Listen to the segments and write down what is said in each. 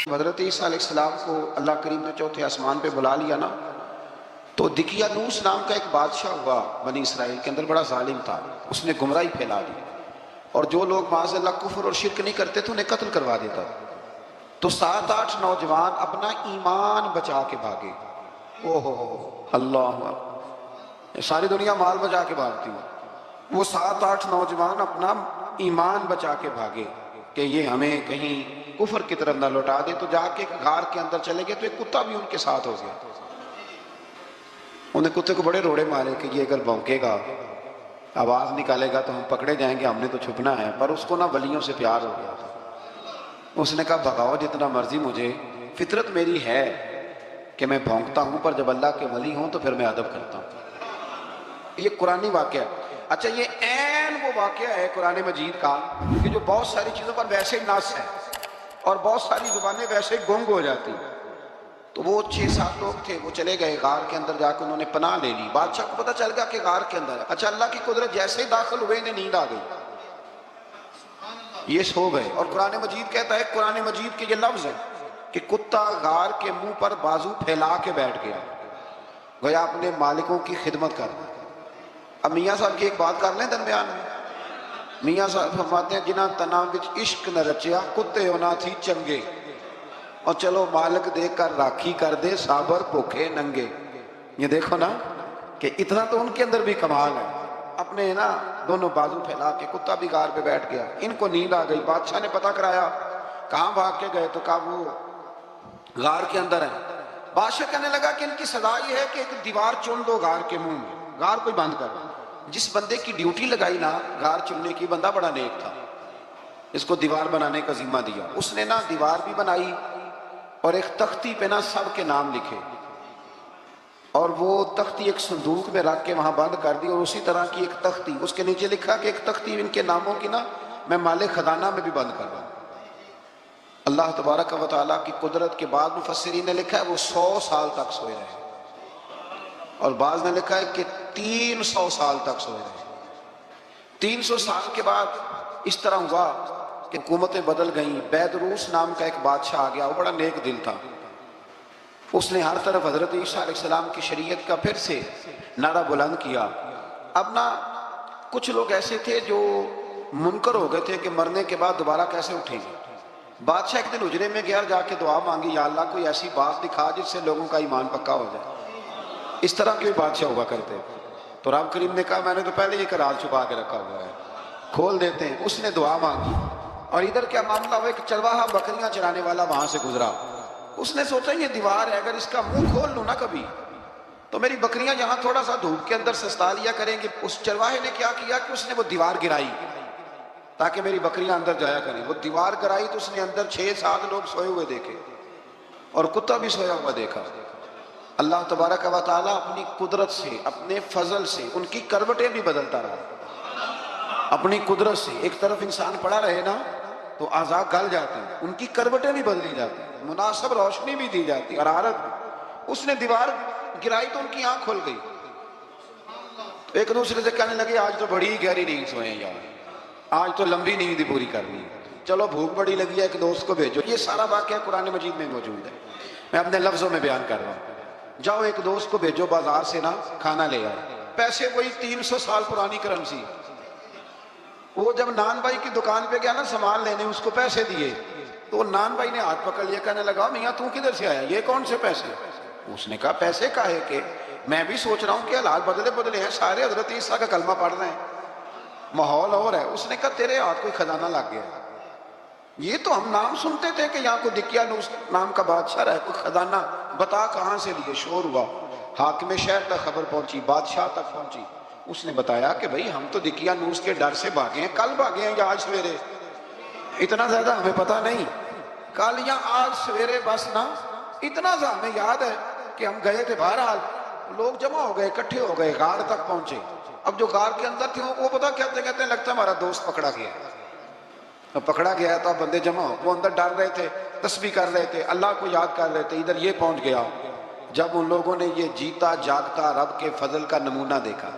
حضرت عیسیٰ علیہ السلام کو اللہ کریم نے چوتھے آسمان پہ بلا لیا نا، تو دقیانوس نام کا ایک بادشاہ ہوا بنی اسرائیل کے اندر، بڑا ظالم تھا، اس نے گمراہی پھیلا دی، اور جو لوگ معاذ اللہ کفر اور شرک نہیں کرتے تھے انہیں قتل کروا دیتا۔ تو 7-8 نوجوان اپنا ایمان بچا کے بھاگے۔ اللہ، ساری دنیا مال بچا کے بھاگتی ہے، وہ 7-8 نوجوان اپنا ایمان بچا کے بھاگے کہ یہ ہمیں کہیں کفر کی طرف نہ لوٹا دے۔ تو جا کے غار کے اندر چلے گئے، تو ایک کتا بھی ان کے ساتھ ہو گیا۔ انہیں کتے کو بڑے روڑے مارے کہ یہ اگر بھونکے گا، آواز نکالے گا تو ہم پکڑے جائیں گے، ہم نے تو چھپنا ہے۔ پر اس کو نہ ولیوں سے پیار ہو گیا تھا، اس نے کہا بھگاؤ جتنا مرضی مجھے، فطرت میری ہے کہ میں بھونکتا ہوں، پر جب اللہ کے ولی ہوں تو پھر میں ادب کرتا ہوں۔ یہ قرآنی واقعہ ہے۔ اچھا، یہ عین وہ واقعہ ہے قرآن مجید کا کہ جو بہت ساری چیزوں پر ویسے نص ہے اور بہت ساری زبانیں ویسے گنگ ہو جاتی ہیں۔ تو وہ 6-7 لوگ تھے، وہ چلے گئے غار کے اندر، جا کے انہوں نے پناہ لے لی۔ بادشاہ کو پتہ چل گیا کہ غار کے اندر ہے۔ اچھا، اللہ کی قدرت جیسے ہی داخل ہوئے انہیں نیند آ گئی، یہ سو گئے۔ اور قرآن مجید کہتا ہے، قرآن مجید کے یہ لفظ ہے کہ کتا غار کے منہ پر بازو پھیلا کے بیٹھ گیا، گویا اپنے مالکوں کی خدمت کر رہا۔ اب میاں صاحب کی ایک بات کر لیں درمیان میں، میاں صاحب فرماتے ہیں جنہ تنا وچ عشق نہ رچیا، کتے ہونا تھی چنگے، اور چلو مالک دیکھ کر راکھی کر دے، صابر بھوکے ننگے۔ یہ دیکھو نا کہ اتنا تو ان کے اندر بھی کمال ہے، اپنے نا دونوں بازو پھیلا کے، کتا بھی غار پہ بیٹھ گیا۔ ان کو نیند آ گئی، بادشاہ نے پتہ کرایا کہاں بھاگ کے گئے، تو کہا وہ غار کے اندر ہے۔ بادشاہ کہنے لگا کہ ان کی سزا یہ ہے کہ ایک دیوار چن دو غار کے منہ میں، غار کوئی بند کر۔ جس بندے کی ڈیوٹی لگائی نا غار چننے کی، بندہ بڑا نیک تھا، اس کو دیوار بنانے کا ذمہ دیا۔ اس نے نا دیوار بھی بنائی اور ایک تختی پہ نا سب کے نام لکھے، اور وہ تختی ایک صندوق میں رکھ کے وہاں بند کر دی، اور اسی طرح کی ایک تختی اس کے نیچے لکھا کہ ایک تختی ان کے ناموں کی نا میں مال خزانہ میں بھی بند کر رہا ہوں۔ اللہ تبارک و تعالیٰ کی قدرت کے بعد مفسرین نے لکھا ہے وہ 100 سال تک سوئے رہے، اور بعض نے لکھا ہے کہ 300 سال تک سوئے رہے۔ 300 سال کے بعد اس طرح ہوا کہ حکومتیں بدل گئیں۔ بیدروس نام کا ایک بادشاہ آ گیا، وہ بڑا نیک دل تھا، اس نے ہر طرف حضرت عیسیٰ علیہ السلام کی شریعت کا پھر سے نعرہ بلند کیا۔ اب نا کچھ لوگ ایسے تھے جو منکر ہو گئے تھے کہ مرنے کے بعد دوبارہ کیسے اٹھیں گے۔ بادشاہ ایک دن حجرے میں گیا، جا کے دعا مانگی، یا اللہ کوئی ایسی بات دکھا جس سے لوگوں کا ایمان پکا ہو جائے۔ اس طرح کے بادشاہ ہوا کرتے، تو رب کریم نے کہا میں نے تو پہلے یہ راز چھپا کے رکھا ہوا ہے، کھول دیتے ہیں۔ اس نے دعا مانگی، اور ادھر کیا معاملہ ہوا کہ چرواہا بکریاں چرانے والا وہاں سے گزرا۔ اس نے سوچا یہ دیوار ہے، اگر اس کا منہ کھول لوں نا کبھی تو میری بکریاں یہاں تھوڑا سا دھوپ کے اندر سستا لیا کریں گے۔ اس چرواہے نے کیا کیا کہ اس نے وہ دیوار گرائی تاکہ میری بکریاں اندر جایا کریں۔ وہ دیوار گرائی تو اس نے اندر 6-7 لوگ سوئے ہوئے دیکھے، اور کتا بھی سویا ہوا دیکھا۔ اللہ تبارک و تعالیٰ اپنی قدرت سے، اپنے فضل سے ان کی کروٹیں بھی بدلتا رہا، اپنی قدرت سے۔ ایک طرف انسان پڑا رہے نا تو اعضاء گل جاتے ہیں، ان کی کروٹیں بھی بدلی جاتی ہیں، مناسب روشنی بھی دی جاتی، حرارت بھی۔ اس نے دیوار گرائی تو ان کی آنکھ کھل گئی، تو ایک دوسرے سے کہنے لگے آج تو بڑی گہری نیند سوئے ہیں یار، آج تو لمبی نیند پوری کرنی ہے، چلو بھوک بڑی لگی ہے ایک دوست کو بھیجو۔ یہ سارا واقعہ قرآن مجید میں موجود ہے، میں اپنے لفظوں میں بیان کر رہا ہوں۔ جاؤ ایک دوست کو بھیجو بازار سے نا کھانا لے آئے، پیسے وہی 300 سال پرانی کرنسی۔ وہ جب نان بھائی کی دکان پہ گیا نا سامان لینے، اس کو پیسے دیے، تو نان بھائی نے ہاتھ پکڑ لیا، کہنے لگا میاں تو کدھر سے آیا، یہ کون سے پیسے؟ اس نے کہا پیسے کاہے کے، میں بھی سوچ رہا ہوں کہ حالات بدلے ہیں، سارے حضرت عیسیٰ کا کلمہ پڑھ رہے ہیں، ماحول اور ہے۔ اس نے کہا تیرے ہاتھ کوئی خزانہ لگ گیا، یہ تو ہم نام سنتے تھے کہ یہاں کوئی دقیانوس نام کا بادشاہ رہے، کوئی خزانہ، بتا کہاں سے لیے۔ شور ہوا، حاکم شہر تک خبر پہنچی، بادشاہ تک پہنچی۔ اس نے بتایا کہ بھئی ہم تو دقیانوس کے ڈر سے بھاگے ہیں، کل بھاگے ہیں یا آج سویرے، اتنا زیادہ ہمیں پتہ نہیں، کل یا آج سویرے بس نا اتنا زیادہ ہمیں یاد ہے کہ ہم گئے تھے۔ بہرحال لوگ جمع ہو گئے، اکٹھے ہو گئے، غار تک پہنچے۔ اب جو غار کے اندر تھے وہ پتہ کہتے ہیں لگتا ہے ہمارا دوست پکڑا گیا ہے۔ اب پکڑا گیا ہے تو اب بندے جمع ہو، وہ اندر ڈر رہے تھے، تسبیح کر رہے تھے، اللہ کو یاد کر رہے تھے۔ ادھر یہ پہنچ گیا، جب ان لوگوں نے یہ جیتا جاگتا رب کے فضل کا نمونہ دیکھا،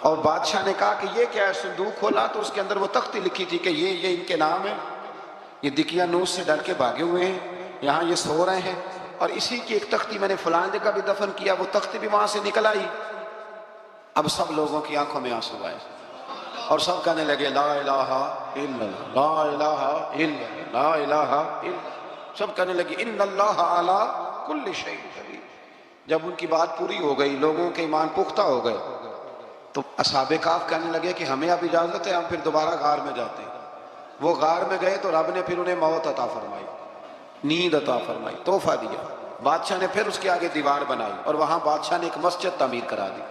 اور بادشاہ نے کہا کہ یہ کیا ہے، صندوق کھولا تو اس کے اندر وہ تختی لکھی تھی کہ یہ ان کے نام ہے۔ یہ دقیانوس سے ڈر کے بھاگے ہوئے ہیں، یہاں یہ سو رہے ہیں، اور اسی کی ایک تختی میں نے فلاں جگہ بھی دفن کیا، وہ تختی بھی وہاں سے نکل آئی۔ اب سب لوگوں کی آنکھوں میں آنسو آئے اور سب کہنے لگے لا الہ الا اللہ، لا الہ الا اللہ، لا الہ الا اللہ۔ سب کہنے لگے ان اللہ علی کل شیء قدیر۔ جب ان کی بات پوری ہو گئی، لوگوں کے ایمان پختہ ہو گئے، تو اصحاب کہف کہنے لگے کہ ہمیں اب اجازت ہے، ہم پھر دوبارہ غار میں جاتے ہیں۔ وہ غار میں گئے تو رب نے پھر انہیں موت عطا فرمائی، نیند عطا فرمائی، تحفہ دیا۔ بادشاہ نے پھر اس کے آگے دیوار بنائی اور وہاں بادشاہ نے ایک مسجد تعمیر کرا دی،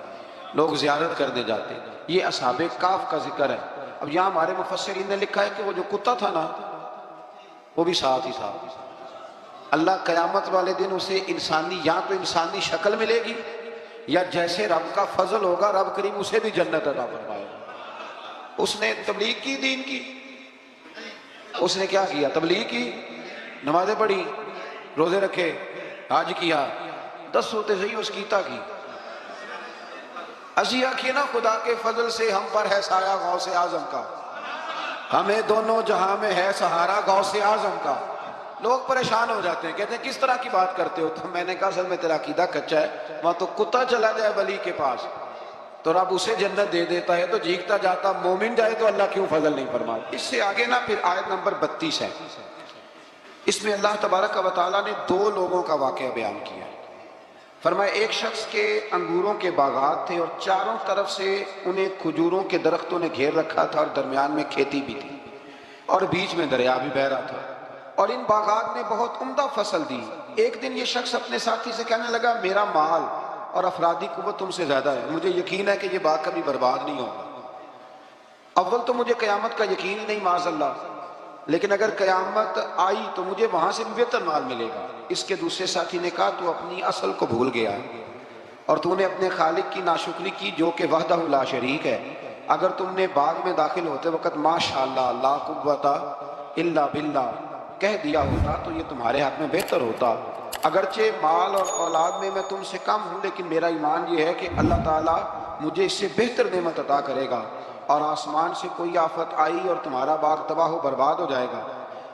لوگ زیارت کرنے جاتے۔ یہ اصحاب کہف کا ذکر ہے۔ اب یہاں ہمارے مفسرین نے لکھا ہے کہ وہ جو کتا تھا نا، وہ بھی ساتھ ہی ساتھ اللہ قیامت والے دن اسے انسانی، یا تو انسانی شکل ملے گی، یا جیسے رب کا فضل ہوگا رب کریم اسے بھی جنت عطا فرمائے گا۔ اس نے تبلیغ کی، دین کی، اس نے کیا کیا؟ تبلیغ کی، نمازیں پڑھی، روزے رکھے، حج کیا، 10 ہوتے صحیح اس کیتا کی۔ ازی آکھیے نا خدا کے فضل سے ہم پر ہے سایہ غوث اعظم کا، ہمیں دونوں جہاں میں ہے سہارا غوث اعظم کا۔ لوگ پریشان ہو جاتے ہیں، کہتے ہیں کس طرح کی بات کرتے ہو؟ تو میں نے کہا اصل میں تیرا عقیدہ کچا ہے، وہاں تو کتا چلا جائے ولی کے پاس تو رب اسے جنت دے دیتا ہے، تو جھیکتا جاتا مومن جائے تو اللہ کیوں فضل نہیں فرماتا؟ اس سے آگے نا پھر آیت نمبر 32 ہے، اس میں اللہ تبارک و تعالیٰ نے 2 لوگوں کا واقعہ بیان کیا۔ فرمایا ایک شخص کے انگوروں کے باغات تھے اور چاروں طرف سے انہیں کھجوروں کے درختوں نے گھیر رکھا تھا، اور درمیان میں کھیتی بھی تھی، اور بیچ میں دریا بھی بہہ رہا تھا، اور ان باغات نے بہت عمدہ فصل دی۔ ایک دن یہ شخص اپنے ساتھی سے کہنے لگا میرا مال اور افرادی قوت تم سے زیادہ ہے، مجھے یقین ہے کہ یہ باغ کبھی برباد نہیں ہوگا۔ اول تو مجھے قیامت کا یقین ہی نہیں معاذ اللہ، لیکن اگر قیامت آئی تو مجھے وہاں سے بھی بہتر مال ملے گا۔ اس کے دوسرے ساتھی نے کہا تو اپنی اصل کو بھول گیا اور تو نے اپنے خالق کی ناشکری کی جو کہ وحدہ لا شریک ہے۔ اگر تم نے باغ میں داخل ہوتے وقت ماشاءاللہ لا قوت الا باللہ کہہ دیا ہوتا تو یہ تمہارے حق میں بہتر ہوتا۔ اگرچہ مال اور اولاد میں تم سے کم ہوں، لیکن میرا ایمان یہ ہے کہ اللہ تعالیٰ مجھے اس سے بہتر نعمت عطا کرے گا، اور آسمان سے کوئی آفت آئی اور تمہارا باغ تباہ و برباد ہو جائے گا،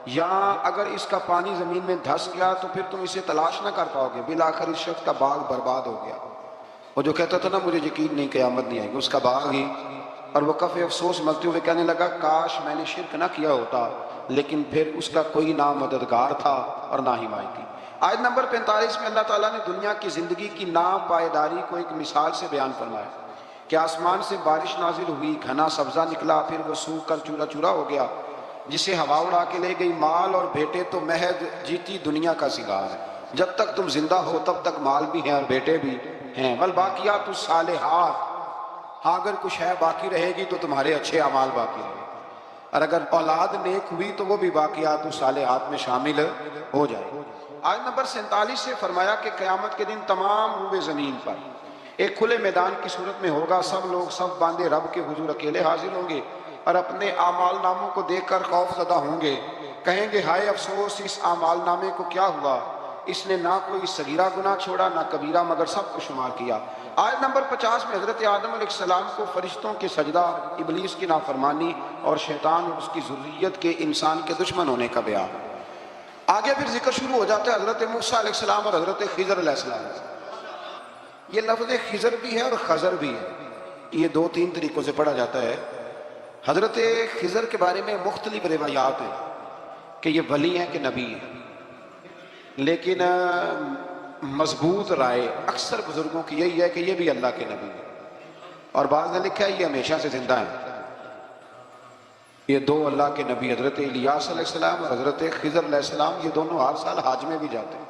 یا اگر اس کا پانی زمین میں دھس گیا تو پھر تم اسے تلاش نہ کر پاؤ گے۔ بالآخر اس شخص کا باغ برباد ہو گیا۔ وہ جو کہتا تھا نا مجھے یقین نہیں قیامت نہیں آئے گی، اس کا باغ ہی، اور وہ کف افسوس ملتے ہوئے کہنے لگا کاش میں نے شرک نہ کیا ہوتا، لیکن پھر اس کا کوئی نہ مددگار تھا اور نہ حمایتی۔ آیت نمبر 45 میں اللہ تعالیٰ نے دنیا کی زندگی کی ناپائیداری کو ایک مثال سے بیان فرمایا کہ آسمان سے بارش نازل ہوئی، گھنا سبزہ نکلا، پھر وہ سوکھ کر چورا چورا ہو گیا، جسے ہوا اڑا کے لے گئی۔ مال اور بیٹے تو محض جیتی دنیا کا سنگار ہے، جب تک تم زندہ ہو تب تک مال بھی ہیں اور بیٹے بھی ہیں۔ والباقیات الصالحات، ہاں اگر کچھ ہے باقی رہے گی تو تمہارے اچھے اعمال باقی رہے گی، اور اگر اولاد نیک ہوئی تو وہ بھی باقیات الصالحات میں شامل ہو جائے گی۔ آیت نمبر 47 سے فرمایا کہ قیامت کے دن تمام روئے زمین پر ایک کھلے میدان کی صورت میں ہوگا، سب لوگ سب باندھے رب کے حضور اکیلے حاضر ہوں گے اور اپنے اعمال ناموں کو دیکھ کر خوف زدہ ہوں گے، کہیں گے ہائے افسوس اس اعمال نامے کو کیا ہوا، اس نے نہ کوئی صغیرہ گناہ چھوڑا نہ کبیرہ، مگر سب کو شمار کیا۔ آیت نمبر 50 میں حضرت آدم علیہ السلام کو فرشتوں کے سجدہ، ابلیس کی نافرمانی اور شیطان اور اس کی ذریت کے انسان کے دشمن ہونے کا بیان۔ آگے پھر ذکر شروع ہو جاتا ہے حضرت موسیٰ علیہ السلام اور حضرت خضر علیہ السلام۔ یہ لفظ خضر بھی ہے اور خضر بھی ہے، یہ 2-3 طریقوں سے پڑھا جاتا ہے۔ حضرت خضر کے بارے میں مختلف روایات ہیں کہ یہ ولی ہیں کہ نبی ہیں، لیکن مضبوط رائے اکثر بزرگوں کی یہی ہے کہ یہ بھی اللہ کے نبی ہیں، اور بعض نے لکھا ہے یہ ہمیشہ سے زندہ ہیں۔ یہ 2 اللہ کے نبی حضرت الیاس علیہ السلام اور حضرت خضر علیہ السلام، یہ دونوں ہر سال حج میں بھی جاتے ہیں،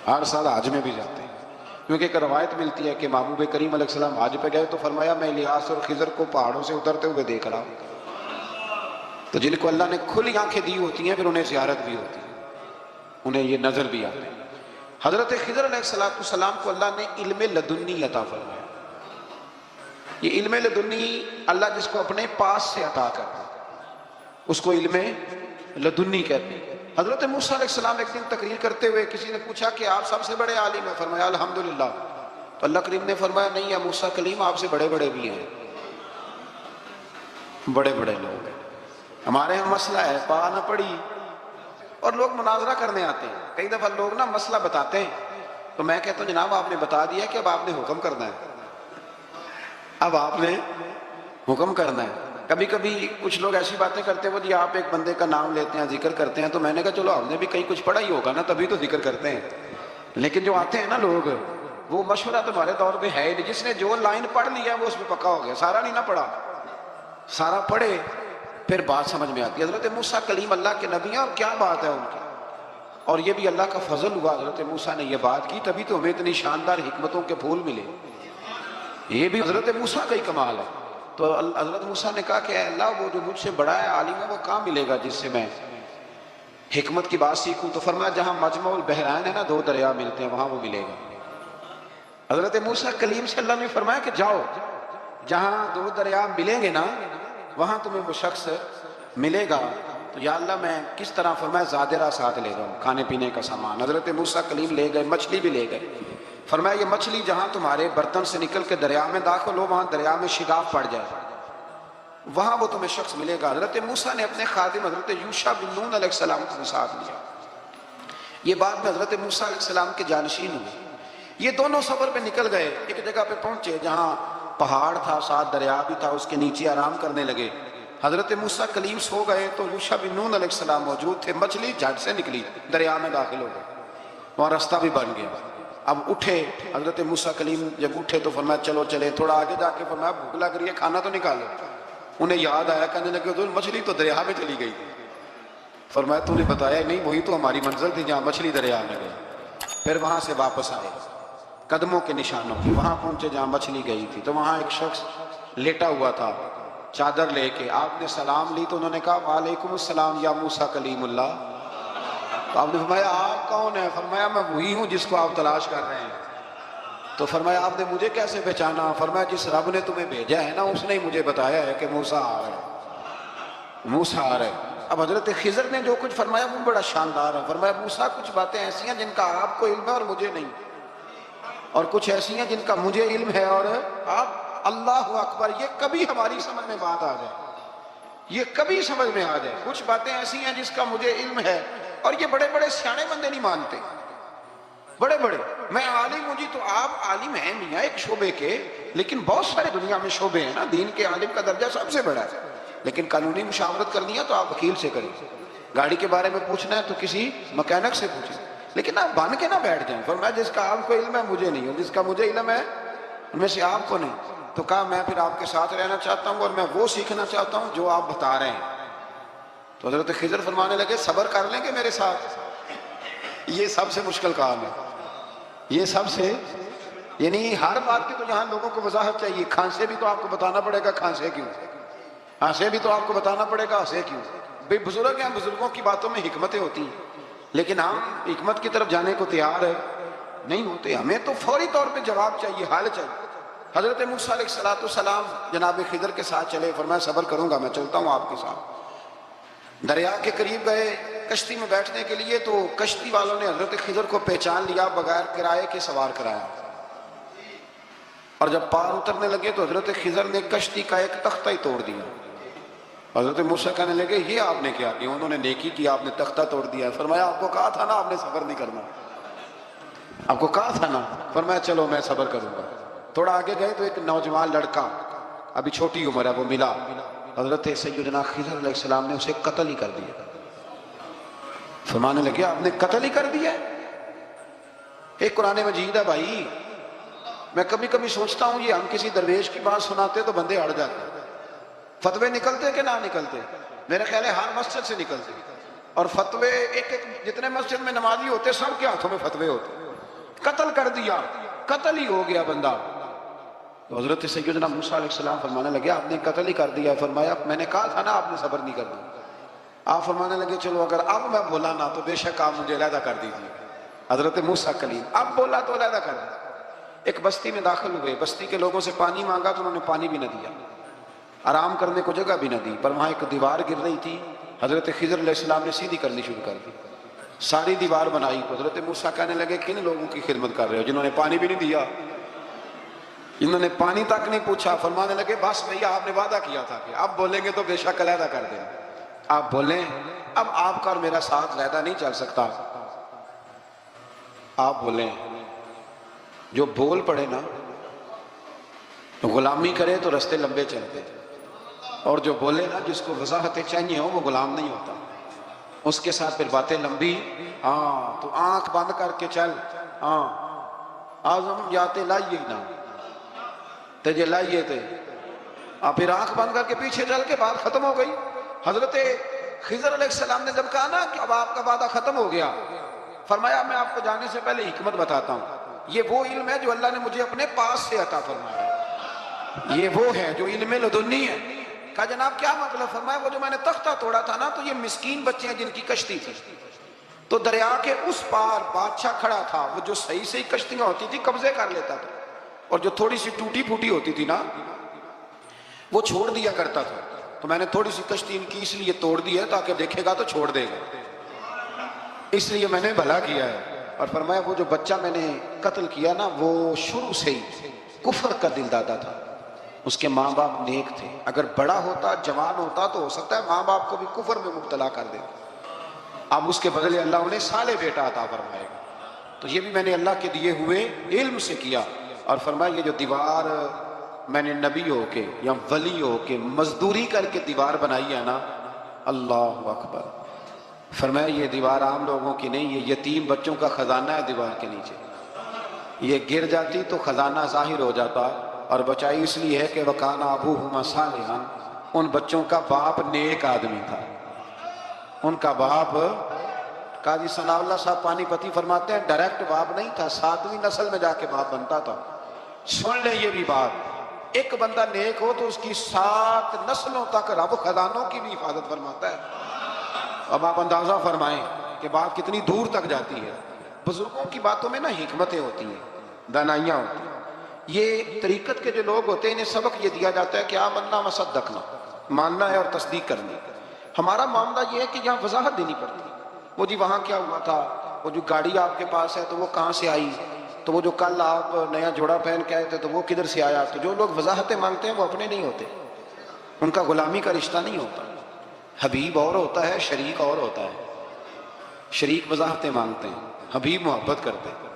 ہر سال حج میں بھی جاتے ہیں، کیونکہ ایک روایت ملتی ہے کہ محبوب کریم علیہ السلام حج پہ گئے تو فرمایا میں الیاس اور خضر کو پہاڑوں سے اترتے ہوئے دیکھ رہا ہوں۔ تو جن کو اللہ نے کھلی آنکھیں دی ہوتی ہیں پھر انہیں زیارت بھی ہوتی ہے، انہیں یہ نظر بھی آتے ہیں۔ حضرت خضر علیہ السلام کو اللہ نے علم لدنی عطا فرمایا۔ یہ علم لدنی اللہ جس کو اپنے پاس سے عطا کرتا ہے اس کو علم لدنی کہتے ہیں۔ حضرت موسیٰ علیہ السلام ایک دن تقریر کرتے ہوئے کسی نے پوچھا کہ آپ سب سے بڑے عالم ہیں، فرمایا الحمدللہ۔ تو اللہ کریم نے فرمایا نہیں یا موسیٰ کلیم آپ سے بڑے بڑے بھی ہیں، بڑے بڑے لوگ ہیں۔ ہمارے یہاں مسئلہ ہے، پا نہ پڑی، اور لوگ مناظرہ کرنے آتے ہیں. کئی دفعہ لوگ نا مسئلہ بتاتے ہیں تو میں کہتا ہوں جناب آپ نے بتا دیا کہ اب آپ نے حکم کرنا ہے، اب آپ نے حکم کرنا ہے. کبھی کبھی کچھ لوگ ایسی باتیں کرتے ہیں وہ جی آپ ایک بندے کا نام لیتے ہیں ذکر کرتے ہیں، تو میں نے کہا چلو ہم نے بھی کہیں کچھ پڑھا ہی ہوگا نا تبھی تو ذکر کرتے ہیں. لیکن جو آتے ہیں نا لوگ، وہ مشورہ تمہارے دور میں ہے نہیں. جس نے جو لائن پڑھ لیا وہ اس میں پکا ہو گیا، سارا نہیں نہ پڑھا، سارا پڑھے پھر بات سمجھ میں آتی ہے. حضرت موسیٰ کلیم اللہ کے نبی ہیں، اور کیا بات ہے ان کی، اور یہ بھی اللہ کا فضل ہوا. حضرت موسیٰ نے یہ بات کی تبھی تو ہمیں اتنی شاندار حکمتوں کے پھول ملے. یہ بھی حضرت موسیٰ کا ہی کمال ہے. تو حضرت موسیٰ نے کہا کہ اے اللہ وہ جو مجھ سے بڑا ہے عالم ہے وہ کہاں ملے گا جس سے میں حکمت کی بات سیکھوں؟ تو فرمایا جہاں مجمع البحرین ہے نا، دو دریا ملتے ہیں، وہاں وہ ملے گا. حضرت موسیٰ کلیم سے اللہ نے فرمایا کہ جاؤ جہاں دو دریا ملیں گے نا وہاں تمہیں وہ شخص ملے گا. تو یا اللہ میں کس طرح؟ فرمایا زادرہ ساتھ لے جاؤ، کھانے پینے کا سامان. حضرت موسیٰ کلیم لے گئے، مچھلی بھی لے گئے. فرمایا یہ مچھلی جہاں تمہارے برتن سے نکل کے دریا میں داخل ہو وہاں دریا میں شگاف پڑ جائے، وہاں وہ تمہیں شخص ملے گا. حضرت موسیٰ نے اپنے خادم حضرت یوشع بن نون علیہ السلام کو ساتھ لیا. یہ بعد میں حضرت موسیٰ علیہ السلام کے جانشین ہوئے. یہ دونوں سفر پہ نکل گئے، ایک جگہ پہ پہنچے جہاں پہاڑ تھا، ساتھ دریا بھی تھا، اس کے نیچے آرام کرنے لگے. حضرت موسیٰ کلیم سو گئے تو یوشع بن نون علیہ السلام موجود تھے. مچھلی جھٹ سے نکلی، دریا میں داخل ہو گئے، وہاں راستہ بھی بن گیا. اب اٹھے حضرت موسیٰ کلیم، جب اٹھے تو فرمایا چلو چلے. تھوڑا آگے جا کے فرمایا بھوک لگ رہی ہے، کھانا تو نکالو. انہیں یاد آیا، کہنے لگے حضور مچھلی تو دریا میں چلی گئی تھی. فرمایا تو نے بتایا نہیں، وہی تو ہماری منزل تھی جہاں مچھلی دریا میں گئی. پھر وہاں سے واپس آئے قدموں کے نشانوں کی، وہاں پہنچے جہاں مچھلی گئی تھی. تو وہاں ایک شخص لیٹا ہوا تھا چادر لے کے. آپ نے سلام لی تو انہوں نے کہا وعلیکم السلام یا موسیٰ کلیم اللہ. تو آپ نے فرمایا آپ کون ہیں؟ فرمایا میں وہی ہوں جس کو آپ تلاش کر رہے ہیں. تو فرمایا آپ نے مجھے کیسے پہچانا؟ فرمایا جس رب نے تمہیں بھیجا ہے نا اس نے ہی مجھے بتایا ہے کہ موسیٰ آ رہا ہے، موسیٰ آ رہا ہے. اب حضرت خضر نے جو کچھ فرمایا وہ بڑا شاندار ہے. فرمایا موسیٰ کچھ باتیں ایسی ہیں جن کا آپ کو علم ہے اور مجھے نہیں، اور کچھ ایسی ہیں جن کا مجھے علم ہے اور آپ. اللہ اکبر، یہ کبھی ہماری سمجھ میں بات آ جائے، یہ کبھی سمجھ میں آ جائے. کچھ باتیں ایسی ہیں جس کا مجھے علم ہے، اور یہ بڑے بڑے سیانے بندے نہیں مانتے. بڑے بڑے میں عالم ہوں جی، تو آپ عالم ہیں میاں ایک شعبے کے، لیکن بہت سارے دنیا میں شعبے ہیں نا. دین کے عالم کا درجہ سب سے بڑا ہے، لیکن قانونی مشاورت کرنی ہے تو آپ وکیل سے کریں. گاڑی کے بارے میں پوچھنا ہے تو کسی مکینک سے پوچھیں، لیکن آپ بن کے نہ بیٹھ جائیں. فرمایا جس کا آپ کو علم ہے مجھے نہیں، اور جس کا مجھے علم ہے ان میں سے آپ کو نہیں. تو کہا میں پھر آپ کے ساتھ رہنا چاہتا ہوں اور میں وہ سیکھنا چاہتا ہوں جو آپ بتا رہے ہیں. تو حضرت خضر فرمانے لگے صبر کر لیں گے میرے ساتھ؟ یہ سب سے مشکل کام ہے، یہ سب سے، یعنی ہر بات کی تو یہاں لوگوں کو وضاحت چاہیے. کھانسے بھی تو آپ کو بتانا پڑے گا کھانسے کیوں، ہنسے بھی تو آپ کو بتانا پڑے گا ہنسے کیوں. بے بزرگ ہیں، بزرگوں کی باتوں میں حکمتیں ہوتی ہیں، لیکن ہم حکمت کی طرف جانے کو تیار ہے نہیں ہوتے. ہمیں تو فوری طور پہ جواب چاہیے، حل چاہیے. حضرت موسیٰ علیہ السلام جناب خضر کے ساتھ چلے. فرمایا صبر کروں گا، میں چلتا ہوں آپ کے ساتھ. دریا کے قریب گئے کشتی میں بیٹھنے کے لیے، تو کشتی والوں نے حضرت خضر کو پہچان لیا، بغیر کرائے کے سوار کرایا. اور جب پار اترنے لگے تو حضرت خضر نے کشتی کا ایک تختہ ہی توڑ دیا. حضرت موسیٰ کہنے لگے یہ آپ نے کیا کیا؟ انہوں نے نیکی کی، آپ نے تختہ توڑ دیا. فرمایا آپ کو کہا تھا نا آپ نے صبر نہیں کرنا، آپ کو کہا تھا نا. فرمایا چلو میں صبر کروں گا. تھوڑا آگے گئے تو ایک نوجوان لڑکا، ابھی چھوٹی عمر ہے، وہ ملا. حضرت سیدنا خضر علیہ السلام نے اسے قتل ہی کر دیا. فرمانے لگے آپ نے قتل ہی کر دیا؟ ایک قرآن مجید ہے بھائی. میں کبھی کبھی سوچتا ہوں یہ ہم کسی درویش کی بات سناتے تو بندے اڑ جاتے. فتوے نکلتے کہ نہ نکلتے؟ میرے خیال ہے ہر مسجد سے نکلتے. اور فتوے ایک جتنے مسجد میں نمازی ہوتے سب کے ہاتھوں میں فتوے ہوتے. قتل کر دیا، قتل ہی ہو گیا بندہ. تو حضرت سیدنا موسیٰ علیہ السلام فرمانے لگے آپ نے قتل ہی کر دیا. فرمایا میں نے کہا تھا نا آپ نے صبر نہیں کرنا. آپ فرمانے لگے چلو اگر اب میں بولا نا تو بے شک آپ مجھے علیحدہ کر دیجیے. حضرت موسیٰ کلیم اب بولا تو علیحدہ کر دیا. ایک بستی میں داخل ہوئے، بستی کے لوگوں سے پانی مانگا تو انہوں نے پانی بھی نہ دیا، آرام کرنے کو جگہ بھی نہ دی. پر وہاں ایک دیوار گر رہی تھی، حضرت خضر علیہ السلام نے سیدھی کرنی شروع کر دی. ساری دیوار بنائی. تو حضرت موسیٰ کہنے لگے کن لوگوں کی خدمت کر رہے ہو جنہوں نے پانی بھی نہیں دیا، انہوں نے پانی تک نہیں پوچھا. فرمانے لگے بس بھیا آپ نے وعدہ کیا تھا کہ اب بولیں گے تو بے شک علیحدہ کر دیں. آپ بولیں اب آپ کا اور میرا ساتھ زیادہ نہیں چل سکتا، آپ بولیں جو بول پڑے نا غلامی کرے تو رستے لمبے چلتے، اور جو بولے نا جس کو وضاحتیں چاہیے ہو وہ غلام نہیں ہوتا، اس کے ساتھ پھر باتیں لمبی۔ ہاں تو آنکھ بند کر کے چل، ہاں آزم جاتے لائیے نا تجھے لائیے تھے، پھر آنکھ بند کر کے پیچھے چل کے بات ختم ہو گئی۔ حضرت خضر علیہ السلام نے جب کہا نا کہ اب آپ کا وعدہ ختم ہو گیا، فرمایا میں آپ کو جانے سے پہلے حکمت بتاتا ہوں، یہ وہ علم ہے جو اللہ نے مجھے اپنے پاس سے عطا فرمایا، یہ وہ ہے جو علم لدنی ہے۔ کہا جناب کیا مطلب؟ فرمایا وہ جو میں نے تختہ توڑا تھا نا، تو یہ مسکین بچے ہیں جن کی کشتی تھی، تو دریا کے اس پار بادشاہ کھڑا تھا، وہ جو صحیح صحیح کشتیاں ہوتی تھی قبضے کر لیتا تھا، اور جو تھوڑی سی ٹوٹی پھوٹی ہوتی تھی نا وہ چھوڑ دیا کرتا تھا، تو میں نے تھوڑی سی کشتی ان کی اس لیے توڑ دی ہے تاکہ دیکھے گا تو چھوڑ دے گا، اس لیے میں نے بھلا کیا ہے۔ اور فرمایا وہ جو بچہ میں نے قتل کیا نا وہ شروع سے ہی کفر کا دل دادا تھا، اس کے ماں باپ نیک تھے، اگر بڑا ہوتا جوان ہوتا تو ہو سکتا ہے ماں باپ کو بھی کفر میں مبتلا کر دے، اب اس کے بدلے اللہ انہیں صالح بیٹا عطا فرمائے گا، تو یہ بھی میں نے اللہ کے دیے ہوئے علم سے کیا۔ اور فرمایا یہ جو دیوار میں نے نبی ہو کے یا ولی ہو کے مزدوری کر کے دیوار بنائی ہے نا، اللہ اکبر، فرمایا یہ دیوار عام لوگوں کی نہیں، یہ یتیم بچوں کا خزانہ ہے دیوار کے نیچے، یہ گر جاتی تو خزانہ ظاہر ہو جاتا، اور بچائی اس لیے ہے کہ وَكَانَ أَبُوهُمَا صَالِحًا، ان بچوں کا باپ نیک آدمی تھا، ان کا باپ قاضی ثناء اللہ صاحب پانی پتی فرماتے ہیں ڈائریکٹ باپ نہیں تھا، 7ویں نسل میں جا کے باپ بنتا تھا۔ سن لیں یہ بھی بات، ایک بندہ نیک ہو تو اس کی 7 نسلوں تک رب خزانوں کی بھی حفاظت فرماتا ہے۔ اب آپ اندازہ فرمائیں کہ بات کتنی دور تک جاتی ہے۔ بزرگوں کی باتوں میں نا حکمتیں ہوتی ہیں، دانائیاں ہوتی ہیں۔ یہ طریقت کے جو لوگ ہوتے ہیں انہیں سبق یہ دیا جاتا ہے کہ آمنا وصدقنا، ماننا ہے اور تصدیق کرنی۔ ہمارا معاملہ یہ ہے کہ یہاں وضاحت دینی پڑتی ہے، وہ جی وہاں کیا ہوا تھا، وہ جو گاڑی آپ کے پاس ہے تو وہ کہاں سے آئی، تو وہ جو کل آپ نیا جوڑا پہن کے آئے تھے تو وہ کدھر سے آیا۔ تو جو لوگ وضاحتیں مانگتے ہیں وہ اپنے نہیں ہوتے، ان کا غلامی کا رشتہ نہیں ہوتا، حبیب اور ہوتا ہے شریک اور ہوتا ہے، شریک وضاحتیں مانگتے ہیں، حبیب محبت کرتے ہیں۔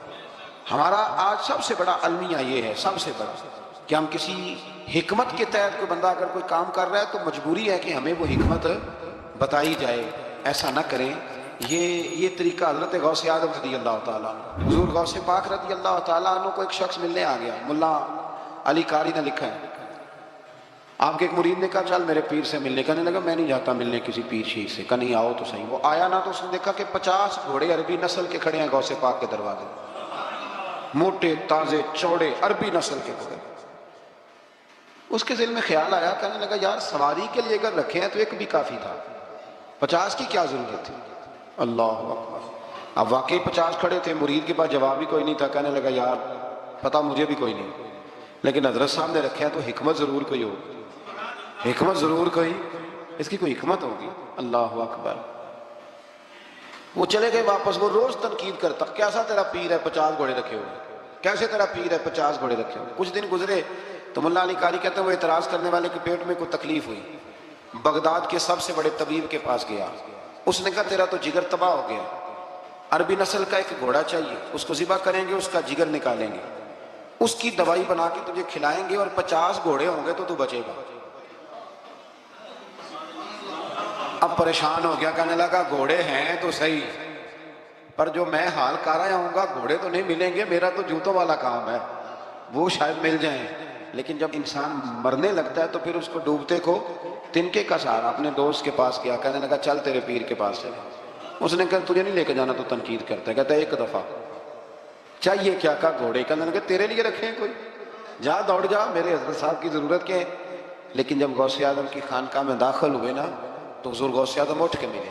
ہمارا آج سب سے بڑا المیہ یہ ہے، سب سے بڑا، کہ ہم کسی حکمت کے تحت کوئی بندہ اگر کوئی کام کر رہا ہے تو مجبوری ہے کہ ہمیں وہ حکمت بتائی جائے، ایسا نہ کریں۔ یہ طریقہ حضرت غوث اعظم رضی اللہ تعالیٰ عنہ، حضور غوث پاک رضی اللہ تعالیٰ عنہ کو ایک شخص ملنے آ گیا، ملا علی قاری نے لکھا ہے، آپ کے ایک مرید نے کہا چل میرے پیر سے ملنے، کہنے لگا میں نہیں جاتا ملنے کسی پیر شیر سے، کہا نہیں آؤ تو صحیح۔ وہ آیا نا تو اس نے دیکھا کہ 50 گھوڑے عربی نسل کے کھڑے ہیں غوث پاک کے دروازے، موٹے تازے چوڑے عربی نسل کے گھوڑے۔ اس کے دل میں خیال آیا، کہنے لگا یار سواری کے لیے اگر رکھے ہیں تو ایک بھی کافی تھا، 50 کی کیا ضرورت تھی؟ اللہ اکبر۔ اب واقعی 50 کھڑے تھے، مرید کے پاس جواب ہی کوئی نہیں تھا، کہنے لگا یار پتہ مجھے بھی کوئی نہیں، لیکن حضرت صاحب نے رکھے ہیں تو حکمت ضرور کوئی ہوگی، حکمت ضرور کوئی، اس کی کوئی حکمت ہوگی۔ اللہ اکبر۔ وہ چلے گئے واپس، وہ روز تنقید کرتا کیسا تیرا پیر ہے 50 گھوڑے رکھے ہوئے، کیسے تیرا پیر ہے 50 گھوڑے رکھے ہوئے۔ کچھ دن گزرے تو ملا علی قاری کہتے ہیں وہ اعتراض کرنے والے کے پیٹ میں کوئی تکلیف ہوئی، بغداد کے سب سے بڑے طبیب کے پاس گیا، اس نے کہا تیرا تو جگر تباہ ہو گیا، عربی نسل کا ایک گھوڑا چاہیے، اس کو ذبح کریں گے، اس کا جگر نکالیں گے، اس کی دوائی بنا کے تجھے کھلائیں گے، اور 50 گھوڑے ہوں گے تو تو بچے گا۔ اب پریشان ہو گیا، کہنے لگا گھوڑے ہیں تو صحیح، پر جو میں حال کر رہا ہوں گا گھوڑے تو نہیں ملیں گے، میرا تو جوتوں والا کام ہے، وہ شاید مل جائیں۔ لیکن جب انسان مرنے لگتا ہے تو پھر اس کو ڈوبتے کو تنکے کا سہارا، اپنے دوست کے پاس گیا، کہنے لگا چل تیرے پیر کے پاس چلے۔ اس نے کہا تجھے نہیں لے کے جانا، تو تنقید کرتا ہے، کہتا ہے ایک دفعہ چاہیے کیا، کہا گھوڑے، کہنے لگا تیرے لیے رکھے ہیں کوئی، جا دوڑ جا، میرے حضرت صاحب کی ضرورت کیا ہے۔ لیکن جب غوث اعظم کی خانقاہ میں داخل ہوئے نا تو حضور غوث اعظم اٹھ کے ملے،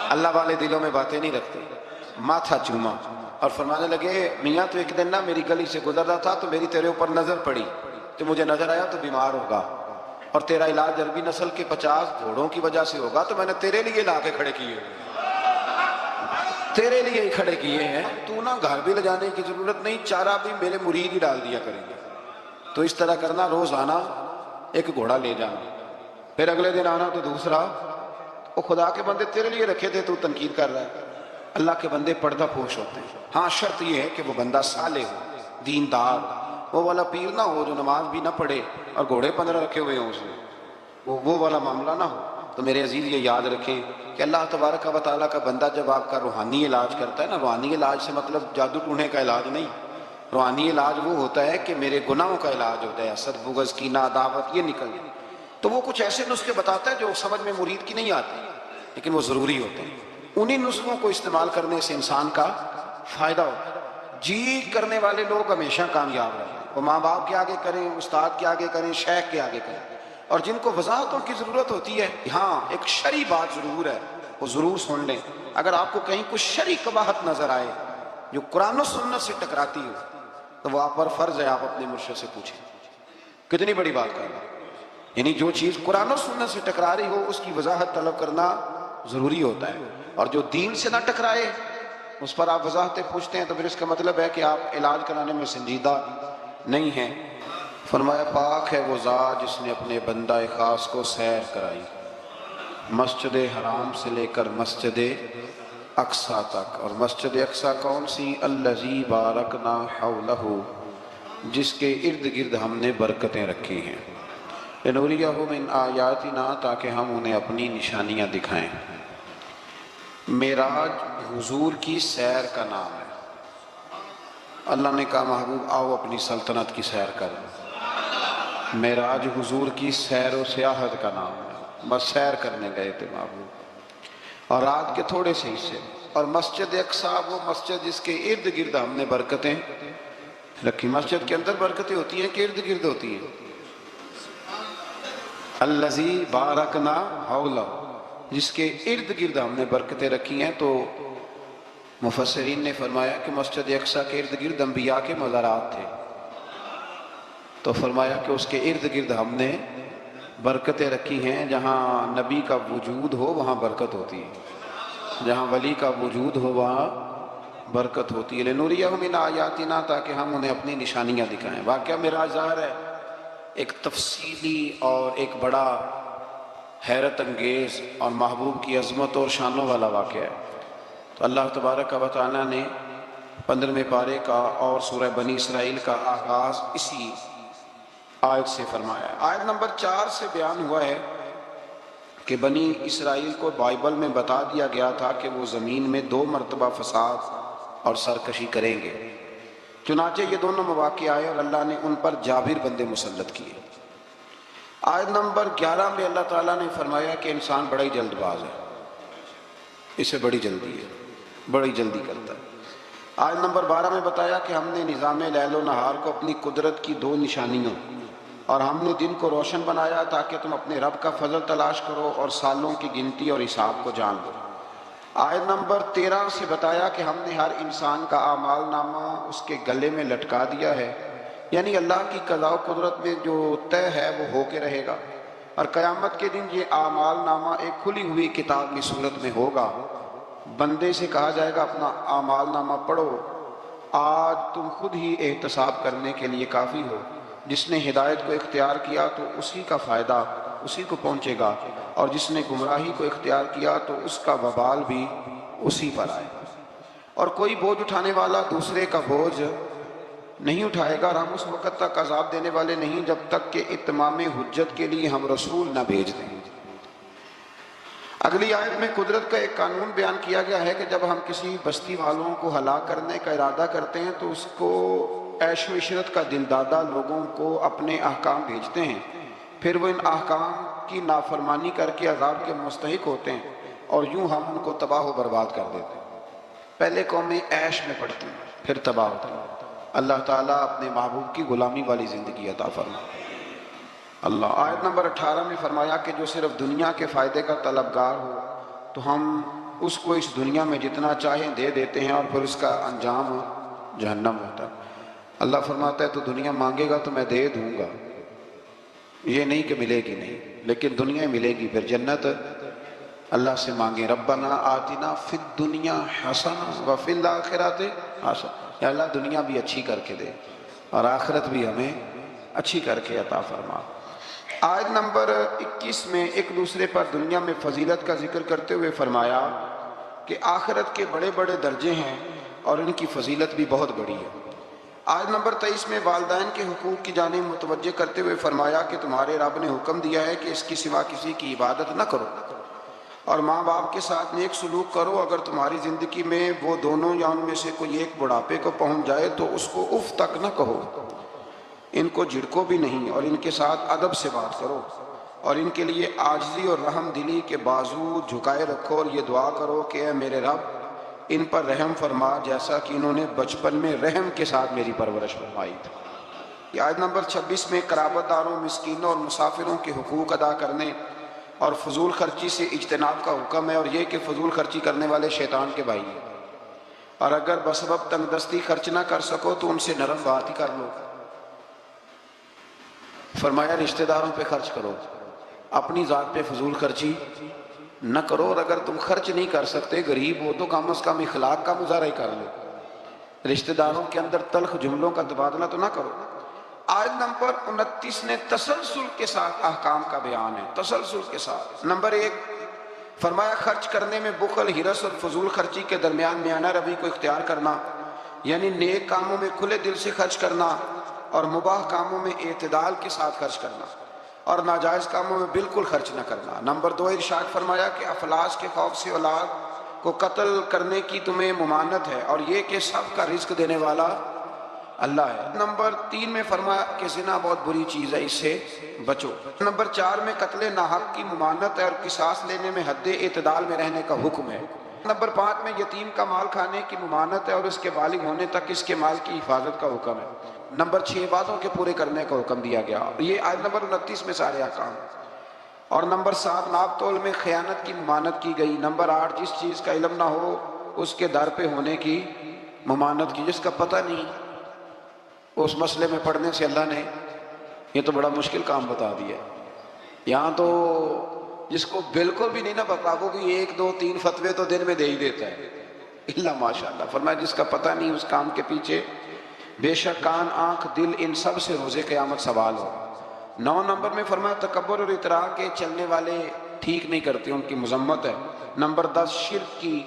اللہ والے دلوں میں باتیں نہیں رکھتے، ماتھا چوما اور فرمانے لگے میاں تو ایک دن نا میری گلی سے گزر رہا تھا تو میری تیرے اوپر نظر پڑی، تو مجھے نظر آیا تو بیمار ہوگا، اور تیرا علاج عربی نسل کے 50 گھوڑوں کی وجہ سے ہوگا، تو میں نے تیرے لیے لا کے کھڑے کیے، تیرے لیے ہی کھڑے کیے ہیں، تو نہ گھر بھی لے جانے کی ضرورت نہیں، چارہ بھی میرے مرید ہی ڈال دیا کریں گے۔ تو اس طرح کرنا، روز آنا ایک گھوڑا لے جانا، پھر اگلے دن آنا تو دوسرا، وہ خدا کے بندے تیرے لیے رکھے تھے، تو تنقید کر رہا ہے۔ اللہ کے بندے پردہ پوش ہوتے ہیں، ہاں شرط یہ ہے کہ وہ بندہ صالح ہو، دیندار، وہ والا پیر نہ ہو جو نماز بھی نہ پڑھے اور گھوڑے 15 رکھے ہوئے ہوں اس نے، وہ والا معاملہ نہ ہو۔ تو میرے عزیز یہ یاد رکھیں کہ اللہ تبارک و تعالیٰ کا بندہ جب آپ کا روحانی علاج کرتا ہے نا، روحانی علاج سے مطلب جادو ٹونے کا علاج نہیں، روحانی علاج وہ ہوتا ہے کہ میرے گناہوں کا علاج ہوتا ہے، حسد، بغض، کینہ، عداوت، یہ نکل جائے، تو وہ کچھ ایسے نسخے بتاتا ہے جو سمجھ میں مرید کی نہیں آتے لیکن وہ ضروری ہوتے ہیں۔ انہی نسخوں کو استعمال کرنے سے انسان کا فائدہ ہوتا ہے۔ جی کرنے والے لوگ ہمیشہ کامیاب رہتے ہیں، وہ ماں باپ کے آگے کریں، استاد کے آگے کریں، شیخ کے آگے کریں، اور جن کو وضاحتوں کی ضرورت ہوتی ہے، ہاں ایک شرعی بات ضرور ہے، وہ ضرور سن لیں۔ اگر آپ کو کہیں کچھ شرعی قباحت نظر آئے جو قرآن و سنت سے ٹکراتی ہو، تو وہ آپ پر فرض ہے آپ اپنے مرشد سے پوچھیں۔ کتنی بڑی بات کر رہا ہوں، یعنی جو چیز قرآن و سنت سے ٹکرا رہی ہو اس کی وضاحت طلب کرنا ضروری ہوتا ہے، اور جو دین سے نہ ٹکرائے اس پر آپ وضاحتیں پوچھتے ہیں، تو پھر اس کا مطلب ہے کہ آپ علاج کرانے میں سنجیدہ نہیں ہیں۔ فرمایا پاک ہے وہ ذات جس نے اپنے بندہ خاص کو سیر کرائی، مسجد حرام سے لے کر مسجد اقصیٰ تک، اور مسجد اقصیٰ کون سی؟ الذی بارکنا حولہ، جس کے ارد گرد ہم نے برکتیں رکھی ہیں، لنوریہ من آیاتنا، تاکہ ہم انہیں اپنی نشانیاں دکھائیں۔ معراج حضور کی سیر کا نام ہے۔ اللہ نے کہا محبوب آؤ اپنی سلطنت کی سیر کر۔ معراج حضور کی سیر و سیاحت کا نام ہے، بس سیر کرنے گئے تھے محبوب، اور رات کے تھوڑے سے حصے، اور مسجد اقصیٰ وہ مسجد جس کے ارد گرد ہم نے برکتیں رکھی۔ مسجد کے اندر برکتیں ہوتی ہیں کہ ارد گرد ہوتی ہیں؟ الذی بارکنا حولہ، جس کے ارد گرد ہم نے برکتیں رکھی ہیں۔ تو مفسرین نے فرمایا کہ مسجد اقصیٰ کے ارد گرد انبیاء کے مزارات تھے، تو فرمایا کہ اس کے ارد گرد ہم نے برکتیں رکھی ہیں۔ جہاں نبی کا وجود ہو وہاں برکت ہوتی ہے، جہاں ولی کا وجود ہو وہاں برکت ہوتی ہے۔ لنوریہم من آیاتنا، تاکہ ہم انہیں اپنی نشانیاں دکھائیں۔ واقعہ معراج ظاہر ہے ایک تفصیلی اور ایک بڑا حیرت انگیز اور محبوب کی عظمت اور شانوں والا واقعہ ہے۔ تو اللہ تبارک و تعالیٰ نے 15ویں پارے کا اور سورہ بنی اسرائیل کا آغاز اسی آیت سے فرمایا ہے۔ آیت نمبر 4 سے بیان ہوا ہے کہ بنی اسرائیل کو بائبل میں بتا دیا گیا تھا کہ وہ زمین میں 2 مرتبہ فساد اور سرکشی کریں گے، چنانچہ یہ دونوں مواقع آئے اور اللہ نے ان پر جابر بندے مسلط کیے۔ آیت نمبر 11 میں اللہ تعالیٰ نے فرمایا کہ انسان بڑا ہی جلد باز ہے، اسے بڑی جلدی ہے، بڑی جلدی کرتا ہے۔ آیت نمبر 12 میں بتایا کہ ہم نے نظام لیل و نہار کو اپنی قدرت کی 2 نشانیوں، اور ہم نے دن کو روشن بنایا تاکہ تم اپنے رب کا فضل تلاش کرو اور سالوں کی گنتی اور حساب کو جان لو۔ آیت نمبر 13 سے بتایا کہ ہم نے ہر انسان کا اعمال نامہ اس کے گلے میں لٹکا دیا ہے، یعنی اللہ کی قضاء و قدرت میں جو طے ہے وہ ہو کے رہے گا، اور قیامت کے دن یہ اعمال نامہ ایک کھلی ہوئی کتاب کی صورت میں ہوگا۔ بندے سے کہا جائے گا اپنا اعمال نامہ پڑھو، آج تم خود ہی احتساب کرنے کے لیے کافی ہو۔ جس نے ہدایت کو اختیار کیا تو اسی کا فائدہ اسی کو پہنچے گا، اور جس نے گمراہی کو اختیار کیا تو اس کا وبال بھی اسی پر آئے گا۔ اور کوئی بوجھ اٹھانے والا دوسرے کا بوجھ نہیں اٹھائے گا، اور ہم اس وقت تک عذاب دینے والے نہیں جب تک کہ اتمام حجت کے لیے ہم رسول نہ بھیج دیں۔ اگلی آیت میں قدرت کا ایک قانون بیان کیا گیا ہے کہ جب ہم کسی بستی والوں کو ہلاک کرنے کا ارادہ کرتے ہیں تو اس کو عیش و عشرت کا دل دادہ لوگوں کو اپنے احکام بھیجتے ہیں، پھر وہ ان احکام کی نافرمانی کر کے عذاب کے مستحق ہوتے ہیں، اور یوں ہم ان کو تباہ و برباد کر دیتے ہیں۔ پہلے قومیں عیش میں پڑتی ہیں پھر تباہ ہوتی ہیں۔ اللہ تعالیٰ اپنے محبوب کی غلامی والی زندگی عطا فرمائے۔ اللہ آیت نمبر 18 میں فرمایا کہ جو صرف دنیا کے فائدے کا طلبگار ہو تو ہم اس کو اس دنیا میں جتنا چاہیں دے دیتے ہیں، اور پھر اس کا انجام جہنم ہوتا ہے۔ اللہ فرماتا ہے تو دنیا مانگے گا تو میں دے دوں گا، یہ نہیں کہ ملے گی نہیں، لیکن دنیا ملے گی۔ پھر جنت اللہ سے مانگیں ربنا آتنا فی الدنیا حسنہ وفی الآخرۃ حسنہ، یا اللہ دنیا بھی اچھی کر کے دے اور آخرت بھی ہمیں اچھی کر کے عطا فرما۔ آیت نمبر 21 میں ایک دوسرے پر دنیا میں فضیلت کا ذکر کرتے ہوئے فرمایا کہ آخرت کے بڑے بڑے درجے ہیں اور ان کی فضیلت بھی بہت بڑی ہے۔ آیت نمبر 23 میں والدین کے حقوق کی جانب متوجہ کرتے ہوئے فرمایا کہ تمہارے رب نے حکم دیا ہے کہ اس کی سوا کسی کی عبادت نہ کرو اور ماں باپ کے ساتھ نیک سلوک کرو، اگر تمہاری زندگی میں وہ دونوں یا ان میں سے کوئی ایک بڑھاپے کو پہنچ جائے تو اس کو اف تک نہ کہو، ان کو جھڑکو بھی نہیں اور ان کے ساتھ ادب سے بات کرو اور ان کے لیے عاجزی اور رحم دلی کے بازو جھکائے رکھو اور یہ دعا کرو کہ اے میرے رب ان پر رحم فرما جیسا کہ انہوں نے بچپن میں رحم کے ساتھ میری پرورش فرمائی تھی۔ یہ آیت نمبر 26 میں قرابت داروں، مسکینوں اور مسافروں کے حقوق ادا کرنے اور فضول خرچی سے اجتناب کا حکم ہے، اور یہ کہ فضول خرچی کرنے والے شیطان کے بھائی ہیں، اور اگر بسبب تنگ دستی خرچ نہ کر سکو تو ان سے نرم بات ہی کر لو۔ فرمایا رشتہ داروں پہ خرچ کرو، اپنی ذات پہ فضول خرچی نہ کرو، اور اگر تم خرچ نہیں کر سکتے، غریب ہو تو کم از کم اخلاق کا مظاہرہ ہی کر لو، رشتہ داروں کے اندر تلخ جملوں کا تبادلہ تو نہ کرو۔ آیت نمبر 29 نے تسلسل کے ساتھ احکام کا بیان ہے، تسلسل کے ساتھ۔ نمبر 1 فرمایا خرچ کرنے میں بخل، ہرس اور فضول خرچی کے درمیان میانہ روی کو اختیار کرنا، یعنی نیک کاموں میں کھلے دل سے خرچ کرنا اور مباح کاموں میں اعتدال کے ساتھ خرچ کرنا اور ناجائز کاموں میں بالکل خرچ نہ کرنا۔ نمبر 2 ارشاد فرمایا کہ افلاس کے خوف سے اولاد کو قتل کرنے کی تمہیں ممانعت ہے اور یہ کہ سب کا رزق دینے والا اللہ ہے۔ نمبر 3 میں فرمایا کہ زنا بہت بری چیز ہے، اس سے بچو۔ نمبر 4 میں قتل ناحق کی ممانعت ہے اور قصاص لینے میں حد اعتدال میں رہنے کا حکم ہے۔ نمبر 5 میں یتیم کا مال کھانے کی ممانعت ہے اور اس کے بالغ ہونے تک اس کے مال کی حفاظت کا حکم ہے۔ نمبر 6 وعدوں کے پورے کرنے کا حکم دیا گیا، یہ آیت نمبر 29 میں سارے احکام۔ اور نمبر 7 ناپ تول میں خیانت کی ممانعت کی گئی۔ نمبر 8 جس چیز کا علم نہ ہو اس کے در پہ ہونے کی ممانعت کی، جس کا پتہ نہیں اس مسئلے میں پڑھنے سے اللہ نے یہ تو بڑا مشکل کام بتا دیا ہے۔ یہاں تو جس کو بالکل بھی نہیں نہ پتا وہ بھی 1 2 3 فتوے تو دن میں دے ہی دیتا ہے، اللہ ماشاءاللہ۔ فرمایا جس کا پتہ نہیں اس کام کے پیچھے بے شک کان آنکھ دل ان سب سے روز قیامت سوال ہو۔ 9 نمبر میں فرمایا تکبر اور اطراء کے چلنے والے ٹھیک نہیں کرتے، ان کی مذمت ہے۔ نمبر 10 شرک کی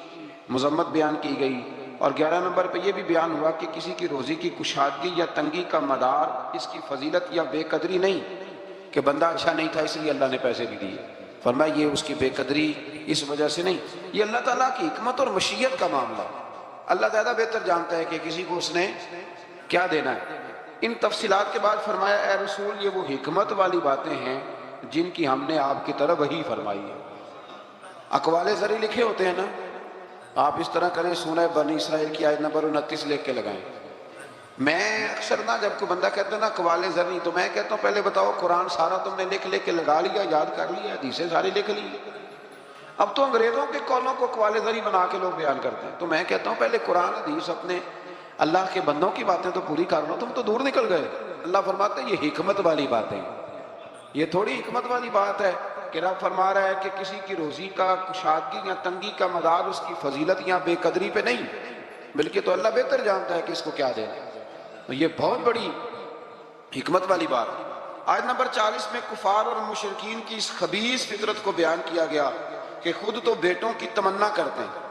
مذمت بیان کی گئی، اور 11 نمبر پہ یہ بھی بیان ہوا کہ کسی کی روزی کی کشادگی یا تنگی کا مدار اس کی فضیلت یا بے قدری نہیں کہ بندہ اچھا نہیں تھا اس لیے اللہ نے پیسے بھی دیے، فرمایا یہ اس کی بے قدری اس وجہ سے نہیں، یہ اللہ تعالیٰ کی حکمت اور مشیت کا معاملہ، اللہ زیادہ بہتر جانتا ہے کہ کسی کو اس نے کیا دینا ہے۔ ان تفصیلات کے بعد فرمایا اے رسول یہ وہ حکمت والی باتیں ہیں جن کی ہم نے آپ کی طرف وحی فرمائی ہے۔ اقوال زری لکھے ہوتے ہیں نا، آپ اس طرح کریں سورہ بنی اسرائیل کی آیت نمبر 29 لکھ کے لگائیں۔ میں اکثر نا جب کوئی بندہ کہتا ہے نا اقوال زری تو میں کہتا ہوں پہلے بتاؤ قرآن سارا تم نے لکھ کے لگا لیا، یاد کر لیا، حدیثیں ساری لکھ لی؟ اب تو انگریزوں کے قولوں کو اقوال زری بنا کے لوگ بیان کرتے ہیں، تو میں کہتا ہوں پہلے قرآن حدیث اپنے اللہ کے بندوں کی باتیں تو پوری کر لو، تم تو دور نکل گئے۔ اللہ فرماتے ہیں یہ حکمت والی باتیں، یہ تھوڑی حکمت والی بات ہے کہ رب فرما رہا ہے کہ کسی کی روزی کا کشادگی یا تنگی کا مدار اس کی فضیلت یا بے قدری پہ نہیں، بلکہ تو اللہ بہتر جانتا ہے کہ اس کو کیا دینا ہے، یہ بہت بڑی حکمت والی بات۔ آیت نمبر 40 میں کفار اور مشرکین کی اس خبیث فطرت کو بیان کیا گیا کہ خود تو بیٹوں کی تمنا کرتے ہیں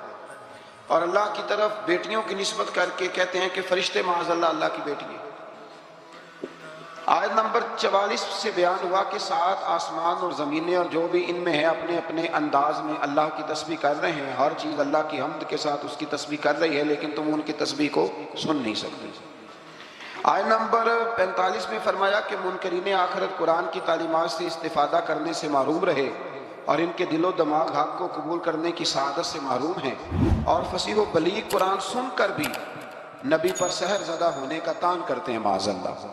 اور اللہ کی طرف بیٹیوں کی نسبت کر کے کہتے ہیں کہ فرشتے معاذ اللہ اللہ کی بیٹی ہے۔ آیت نمبر 44 سے بیان ہوا کہ 7 آسمان اور زمینیں اور جو بھی ان میں ہے اپنے اپنے انداز میں اللہ کی تسبیح کر رہے ہیں، ہر چیز اللہ کی حمد کے ساتھ اس کی تسبیح کر رہی ہے، لیکن تم ان کی تسبیح کو سن نہیں سکتے۔ آیت نمبر 45 میں فرمایا کہ منکرین آخرت قرآن کی تعلیمات سے استفادہ کرنے سے محروم رہے اور ان کے دل و دماغ حق کو قبول کرنے کی سعادت سے محروم ہیں، اور فصیح و بلیغ قرآن سن کر بھی نبی پر سحر زدہ ہونے کا تان کرتے ہیں معاذ اللہ۔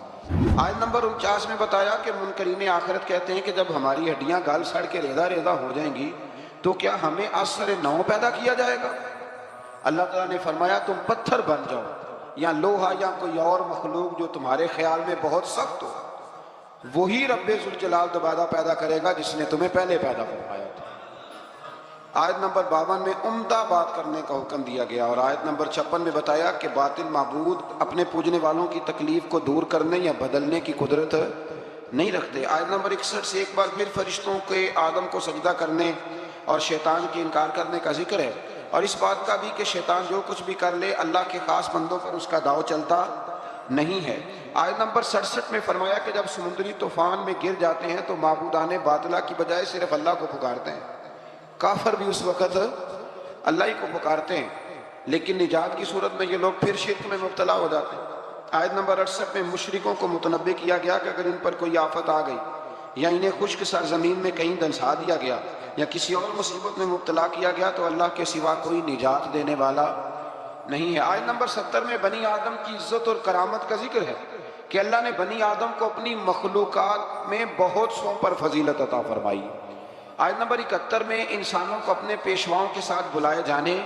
آیت نمبر 49 میں بتایا کہ منکرین آخرت کہتے ہیں کہ جب ہماری ہڈیاں گل سڑ کے ریزہ ریزہ ہو جائیں گی تو کیا ہمیں اثر نو پیدا کیا جائے گا؟ اللہ تعالیٰ نے فرمایا تم پتھر بن جاؤ یا لوہا یا کوئی اور مخلوق جو تمہارے خیال میں بہت سخت ہو، وہی رب ذوالجلال دوبارہ پیدا کرے گا جس نے تمہیں پہلے پیدا فرمایا تھا۔ آیت نمبر 52 میں عمدہ بات کرنے کا حکم دیا گیا، اور آیت نمبر 56 میں بتایا کہ باطل معبود اپنے پوجنے والوں کی تکلیف کو دور کرنے یا بدلنے کی قدرت نہیں رکھتے۔ آیت نمبر 61 سے ایک بار پھر فرشتوں کے آدم کو سجدہ کرنے اور شیطان کے انکار کرنے کا ذکر ہے، اور اس بات کا بھی کہ شیطان جو کچھ بھی کر لے اللہ کے خاص بندوں پر اس کا داؤ چلتا نہیں ہے۔ آیت نمبر 67 میں فرمایا کہ جب سمندری طوفان میں گر جاتے ہیں تو معبودان باطلہ کی بجائے صرف اللہ کو پکارتے ہیں۔ کافر بھی اس وقت اللہ ہی کو پکارتے ہیں، لیکن نجات کی صورت میں یہ لوگ پھر شرک میں مبتلا ہو جاتے ہیں۔ آیت نمبر 68 میں مشرکوں کو متنبہ کیا گیا کہ اگر ان پر کوئی آفت آ گئی یا انہیں خشک سرزمین میں کہیں دنسا دیا گیا یا کسی اور مصیبت میں مبتلا کیا گیا تو اللہ کے سوا کوئی نجات دینے والا نہیں ہے۔ آیت نمبر 70 میں بنی آدم کی عزت اور کرامت کا ذکر ہے کہ اللہ نے بنی آدم کو اپنی مخلوقات میں بہت سو پر فضیلت عطا فرمائی۔ آیت نمبر 71 میں انسانوں کو اپنے پیشواؤں کے ساتھ بلائے جانے،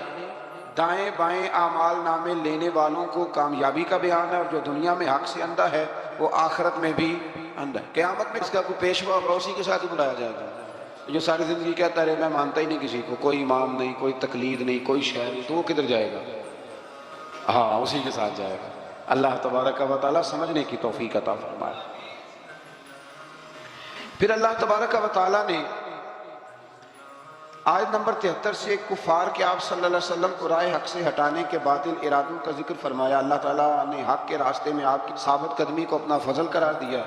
دائیں بائیں اعمال نامے لینے والوں کو کامیابی کا بیان ہے، اور جو دنیا میں حق سے اندھا ہے وہ آخرت میں بھی اندھا ہے۔ قیامت میں اس کا کوئی پیشوا ہوگا، اسی کے ساتھ ہی بلایا جائے گا۔ جو ساری زندگی کہتا رہے میں مانتا ہی نہیں کسی کو، کوئی امام نہیں، کوئی تقلید نہیں، کوئی شہر نہیں، تو وہ کدھر جائے گا؟ ہاں اسی کے ساتھ جائے گا۔ اللہ تبارک و تعالیٰ سمجھنے کی توفیق عطا فرمائے۔ پھر اللہ تبارک و تعالیٰ نے آیت نمبر 73 سے کفار کے آپ صلی اللہ علیہ وسلم کو رائے حق سے ہٹانے کے باطل ارادوں کا ذکر فرمایا۔ اللہ تعالیٰ نے حق کے راستے میں آپ کی ثابت قدمی کو اپنا فضل قرار دیا۔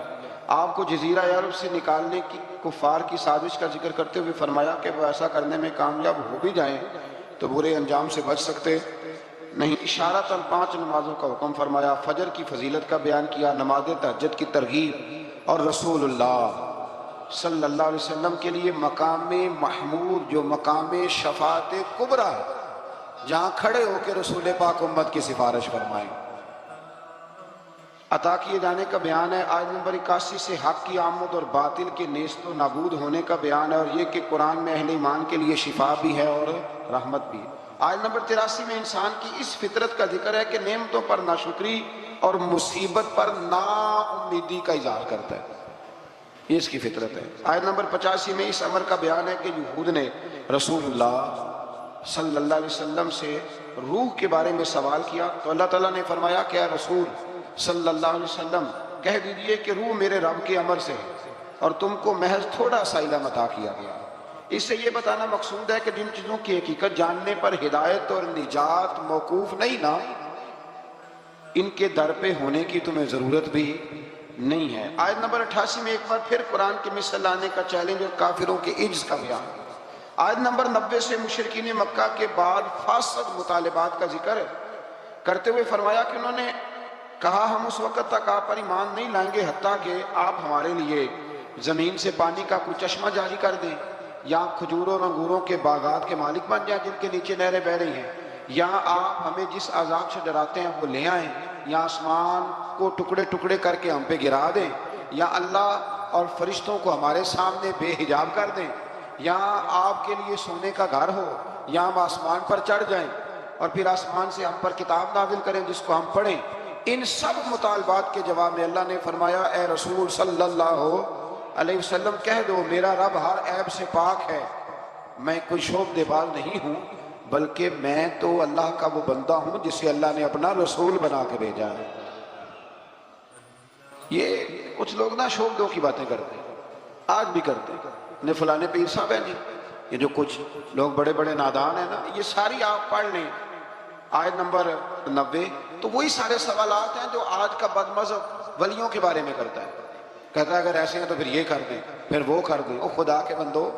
آپ کو جزیرہ عرب سے نکالنے کی کفار کی سازش کا ذکر کرتے ہوئے فرمایا کہ وہ ایسا کرنے میں کامیاب ہو بھی جائیں تو برے انجام سے بچ سکتے نہیں۔ اشارتاً 5 نمازوں کا حکم فرمایا، فجر کی فضیلت کا بیان کیا، نماز تہجد کی ترغیب، اور رسول اللہ صلی اللہ علیہ وسلم کے لیے مقام محمود جو مقام شفاعت کبریٰ ہے، جہاں کھڑے ہو کے رسول پاک امت کی سفارش فرمائیں، عطا کیے جانے کا بیان ہے۔ آیت نمبر 81 سے حق کی آمد اور باطل کے نیست و نابود ہونے کا بیان ہے، اور یہ کہ قرآن میں اہل ایمان کے لیے شفا بھی ہے اور رحمت بھی ہے۔ آیت نمبر 83 میں انسان کی اس فطرت کا ذکر ہے کہ نعمتوں پر ناشکری اور مصیبت پر نا امیدی کا اظہار کرتا ہے، یہ اس کی فطرت ہے۔ آیت نمبر 85 میں اس امر کا بیان ہے کہ یہود نے رسول اللہ صلی اللہ علیہ وسلم سے روح کے بارے میں سوال کیا تو اللہ تعالیٰ نے فرمایا کہ اے رسول صلی اللہ علیہ وسلم کہہ دیجئے کہ روح میرے رب کے امر سے ہے اور تم کو محض تھوڑا سا علم عطا کیا گیا۔ اس سے یہ بتانا مقصود ہے کہ جن چیزوں کی حقیقت جاننے پر ہدایت اور نجات موقوف نہیں نا، ان کے در پہ ہونے کی تمہیں ضرورت بھی نہیں ہے۔ آیت نمبر 88 میں ایک بار پھر قرآن کی مثل لانے کا چیلنج اور کافروں کے عجز کا بیان۔ آیت نمبر 90 سے مشرکین مکہ کے بعد فاسد مطالبات کا ذکر کرتے ہوئے فرمایا کہ انہوں نے کہا ہم اس وقت تک آپ پر ایمان نہیں لائیں گے حتیٰ کہ آپ ہمارے لیے زمین سے پانی کا کوئی چشمہ جاری کر دیں، یا کھجوروں اور انگوروں کے باغات کے مالک بن جائیں جن کے نیچے نہریں بہہ رہی ہیں، یا آپ ہمیں جس عذاب سے ڈراتے ہیں وہ لے آئیں، یا آسمان کو ٹکڑے ٹکڑے کر کے ہم پہ گرا دیں، یا اللہ اور فرشتوں کو ہمارے سامنے بے حجاب کر دیں، یا آپ کے لیے سونے کا گھر ہو، یا ہم آسمان پر چڑھ جائیں اور پھر آسمان سے ہم پر کتاب نازل کریں جس کو ہم پڑھیں۔ ان سب مطالبات کے جواب میں اللہ نے فرمایا اے رسول صلی اللہ علیہ وسلم کہہ دو میرا رب ہر عیب سے پاک ہے، میں کوئی شعب دے باز نہیں ہوں، بلکہ میں تو اللہ کا وہ بندہ ہوں جسے اللہ نے اپنا رسول بنا کے بھیجا ہے۔ یہ کچھ لوگ نا شعب دو کی باتیں کرتے ہیں، آج بھی کرتے ہیں، فلانے پیر صاحب ہیں جی، یہ جو کچھ لوگ بڑے بڑے نادان ہیں نا، یہ ساری آپ پڑھ لیں آیت نمبر 90، تو وہی سارے سوالات ہیں جو آج کا بد مذہب ولیوں کے بارے میں کرتا ہے، کہتا ہے اگر ایسے ہیں تو پھر یہ کر دیں پھر وہ کر دیں۔ او خدا کے بندو،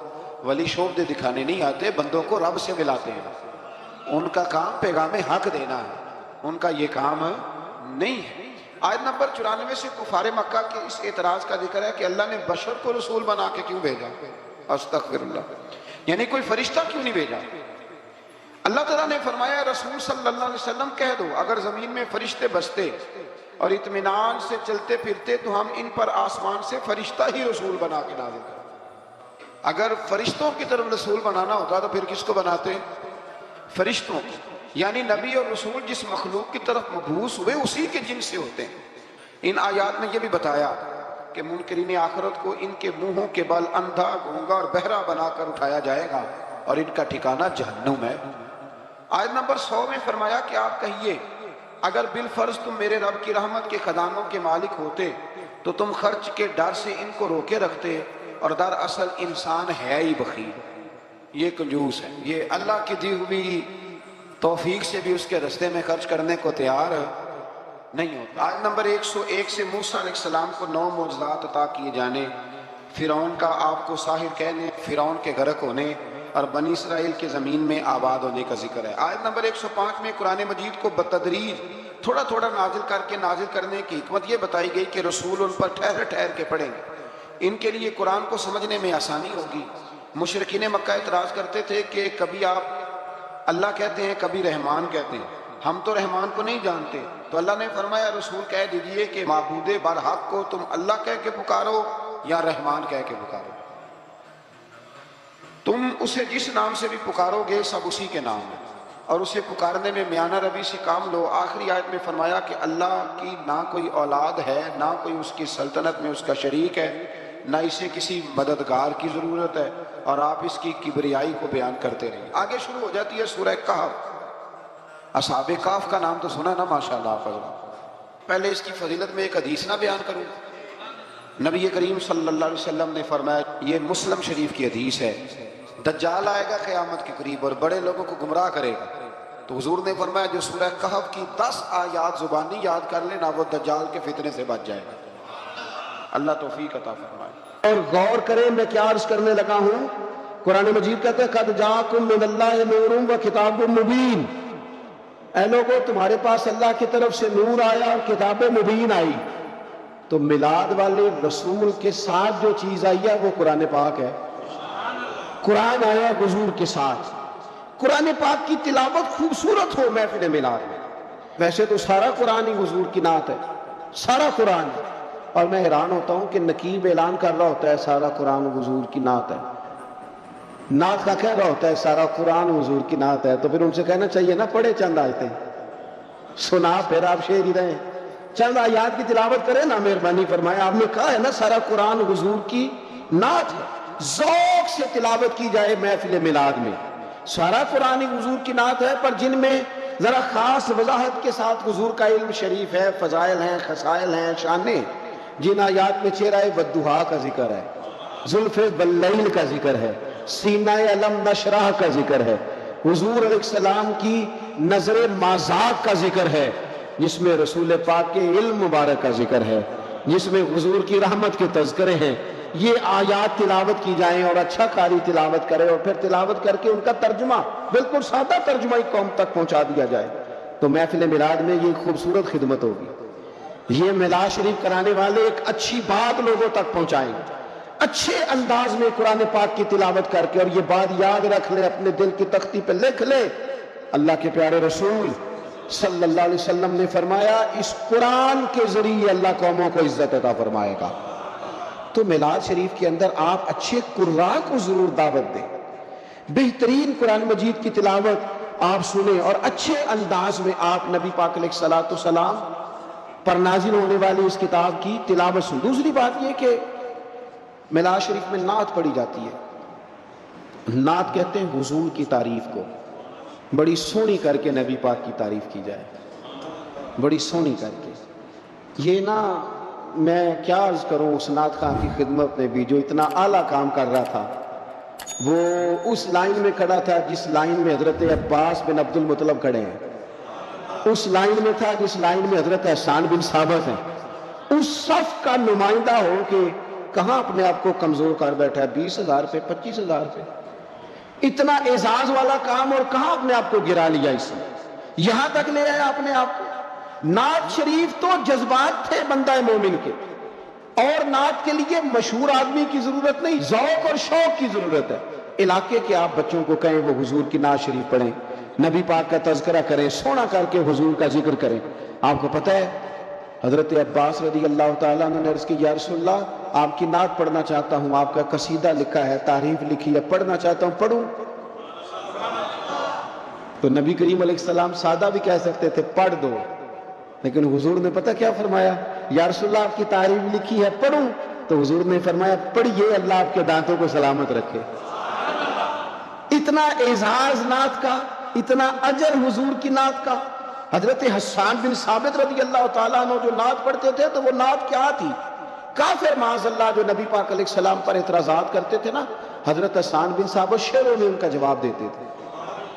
ولی شوب دے دکھانے نہیں آتے، بندوں کو رب سے ملاتے ہیں، ان کا کام پیغام حق دینا ہے، ان کا یہ کام نہیں ہے۔ آیت نمبر 94 سے کفار مکہ کے اس اعتراض کا ذکر ہے کہ اللہ نے بشر کو رسول بنا کے کیوں بھیجا، استغفر اللہ، یعنی کوئی فرشتہ کیوں نہیں بھیجا؟ اللہ تعالیٰ نے فرمایا رسول صلی اللہ علیہ وسلم کہہ دو اگر زمین میں فرشتے بستے اور اطمینان سے چلتے پھرتے تو ہم ان پر آسمان سے فرشتہ ہی رسول بنا کے نازل کرتے۔ اگر فرشتوں کی طرف رسول بنانا ہوتا تو پھر کس کو بناتے؟ فرشتوں کی، یعنی نبی اور رسول جس مخلوق کی طرف مبعوث ہوئے اسی کے جن سے ہوتے ہیں۔ ان آیات میں یہ بھی بتایا کہ منکرین آخرت کو ان کے منہوں کے بل اندھا گونگا اور بہرا بنا کر اٹھایا جائے گا اور ان کا ٹھکانہ جہنم ہے۔ آیت نمبر 100 میں فرمایا کہ آپ کہیے اگر بالفرض تم میرے رب کی رحمت کے خزانوں کے مالک ہوتے تو تم خرچ کے ڈر سے ان کو روکے رکھتے، اور دراصل انسان ہے ہی بخیل، یہ کنجوس ہے، یہ اللہ کی دی ہوئی توفیق سے بھی اس کے رستے میں خرچ کرنے کو تیار نہیں ہوتا۔ آیت نمبر 101 سے موسیٰ علیہ السلام کو 9 معجزات عطا کیے جانے، فرعون کا آپ کو ساحر کہنے، فرعون کے غرق ہونے اور بنی اسرائیل کے زمین میں آباد ہونے کا ذکر ہے۔ آیت نمبر 105 میں قرآن مجید کو بتدریج تھوڑا تھوڑا نازل کرنے کی حکمت یہ بتائی گئی کہ رسول ان پر ٹھہر ٹھہر کے پڑھیں گے، ان کے لیے قرآن کو سمجھنے میں آسانی ہوگی۔ مشرکین مکہ اعتراض کرتے تھے کہ کبھی آپ اللہ کہتے ہیں کبھی رحمان کہتے ہیں، ہم تو رحمان کو نہیں جانتے، تو اللہ نے فرمایا رسول کہہ دیجئے کہ معبود برحق کو تم اللہ کہہ کے پکارو یا رحمان کہہ کے پکارو، تم اسے جس نام سے بھی پکارو گے سب اسی کے نام ہے، اور اسے پکارنے میں میانہ روی سے کام لو۔ آخری آیت میں فرمایا کہ اللہ کی نہ کوئی اولاد ہے، نہ کوئی اس کی سلطنت میں اس کا شریک ہے، نہ اسے کسی مددگار کی ضرورت ہے، اور آپ اس کی کبریائی کو بیان کرتے رہیں۔ آگے شروع ہو جاتی ہے سورہ کہف۔ اصحاب کہف کا نام تو سنا نا ماشاءاللہ حافظ۔ پہلے اس کی فضیلت میں ایک حدیث نہ بیان کروں؟ نبی کریم صلی اللہ علیہ وسلم نے فرمایا، یہ مسلم شریف کی حدیث ہے، دجال آئے گا قیامت کے قریب اور بڑے لوگوں کو گمراہ کرے گا، تو حضور نے فرمایا جو سورہ کہف کی 10 آیات زبانی یاد کر لینا وہ دجال کے فتنے سے بچ جائے گا۔ اللہ توفیق عطا فرمائے۔ اور غور کریں میں کیا عرض کرنے لگا ہوں۔ قرآن مجید کہتے ہیں قد جاءکم من اللہ نور و کتاب مبین، اے لوگو تمہارے پاس اللہ کی طرف سے نور آیا اور کتاب مبین آئی۔ تو میلاد والے رسول کے ساتھ جو چیز آئی ہے وہ قرآن پاک ہے۔ قرآن آیا حضور کے ساتھ، قرآن پاک کی تلاوت خوبصورت ہو محفل میلاد میں۔ ویسے تو سارا قرآن ہی حضور کی نعت ہے، سارا قرآن، اور میں حیران ہوتا ہوں کہ نقیب اعلان کر رہا ہوتا ہے سارا قرآن حضور کی نعت ہے، نعت کا کہہ رہا ہوتا ہے سارا قرآن حضور کی نعت ہے، تو پھر ان سے کہنا چاہیے نا پڑھے چند آیتیں، سنا پھر آپ شعر ہی رہیں، چند آیات کی تلاوت کریں نا، مہربانی فرمائے۔ آپ نے کہا ہے نا سارا قرآن حضور کی نعت ہے، ذوق سے تلاوت کی جائے محفل میلاد میں۔ سارا قرآن حضور کی نعت ہے، پر جن میں ذرا خاص وضاحت کے ساتھ حضور کا علم شریف ہے، فضائل ہیں، خصائل ہیں، شانیں، جن آیات میں چہرہ والضحیٰ کا ذکر ہے، زلف واللیل کا ذکر ہے، سینہ علم نشرح کا ذکر ہے، حضور علیہ السلام کی نظر مازاق کا ذکر ہے، جس میں رسول پاک کے علم مبارک کا ذکر ہے، جس میں حضور کی رحمت کے تذکرے ہیں، یہ آیات تلاوت کی جائیں اور اچھا قاری تلاوت کرے، اور پھر تلاوت کر کے ان کا ترجمہ بالکل سادہ ترجمہ ہی قوم تک پہنچا دیا جائے، تو محفل میلاد میں یہ خوبصورت خدمت ہوگی۔ یہ میلاد شریف کرانے والے ایک اچھی بات لوگوں تک پہنچائیں، اچھے انداز میں قرآن پاک کی تلاوت کر کے، اور یہ بات یاد رکھ لے، اپنے دل کی تختی پہ لکھ لے، اللہ کے پیارے رسول صلی اللہ علیہ وسلم نے فرمایا اس قرآن کے ذریعے اللہ قوموں کو عزت عطا فرمائے گا۔ تو میلاد شریف کے اندر آپ اچھے قراء کو ضرور دعوت دیں، بہترین قرآن مجید کی تلاوت آپ سنیں، اور اچھے انداز میں آپ نبی پاک علیہ الصلوۃ والسلام پر نازل ہونے والی اس کتاب کی تلاوت سنیں۔ دوسری بات یہ کہ میلاد شریف میں نعت پڑھی جاتی ہے، نعت کہتے ہیں حضور کی تعریف کو، بڑی سونی کر کے نبی پاک کی تعریف کی جائے، بڑی سونی کر کے۔ یہ نا میں کیا عرض کروں اس نعت خواں کی خدمت میں بھی جو اتنا اعلیٰ کام کر رہا تھا، وہ اس لائن میں کھڑا تھا جس لائن میں حضرت عباس بن عبد المطلب کھڑے ہیں، اس لائن میں تھا جس لائن میں حضرت حسان بن ثابت ہیں، اس صف کا نمائندہ ہو کہ کہاں اپنے آپ کو کمزور کر بیٹھا ہے، 20,000 پہ 25,000 پہ، اتنا اعزاز والا کام، اور کہاں اپنے آپ کو گرا لیا اس نے، یہاں تک لے آیا اپنے آپ کو۔ نعت شریف تو جذبات تھے بندہ مومن کے، اور نعت کے لیے مشہور آدمی کی ضرورت نہیں، ذوق اور شوق کی ضرورت ہے۔ علاقے کے آپ بچوں کو کہیں وہ حضور کی نعت شریف پڑھیں، نبی پاک کا تذکرہ کریں، سونا کر کے حضور کا ذکر کریں۔ آپ کو پتہ ہے حضرت عباس رضی اللہ تعالیٰ عنہ نے عرض کی یا رسول اللہ آپ کی نعت پڑھنا چاہتا ہوں، آپ کا قصیدہ لکھا ہے، تعریف لکھی ہے، پڑھنا چاہتا ہوں، پڑھوں؟ تو نبی کریم علیہ السلام سادہ بھی کہہ سکتے تھے پڑھ دو، لیکن حضور نے پتہ کیا فرمایا، یا رسول اللہ آپ کی تعریف لکھی ہے، پڑھوں؟ تو حضور نے فرمایا پڑھیے، اللہ آپ کے دانتوں کو سلامت رکھے۔ اتنا اعزاز نعت کا، اتنا اجر حضور کی نعت کا۔ حضرت حسان بن ثابت رضی اللہ تعالیٰ عنہ جو نعت پڑھتے تھے تو وہ نعت کیا تھی؟ کافر معاذ اللہ جو نبی پاک علیہ السلام پر اعتراضات کرتے تھے نا، حضرت حسان بن ثابت شعروں میں ان کا جواب دیتے تھے۔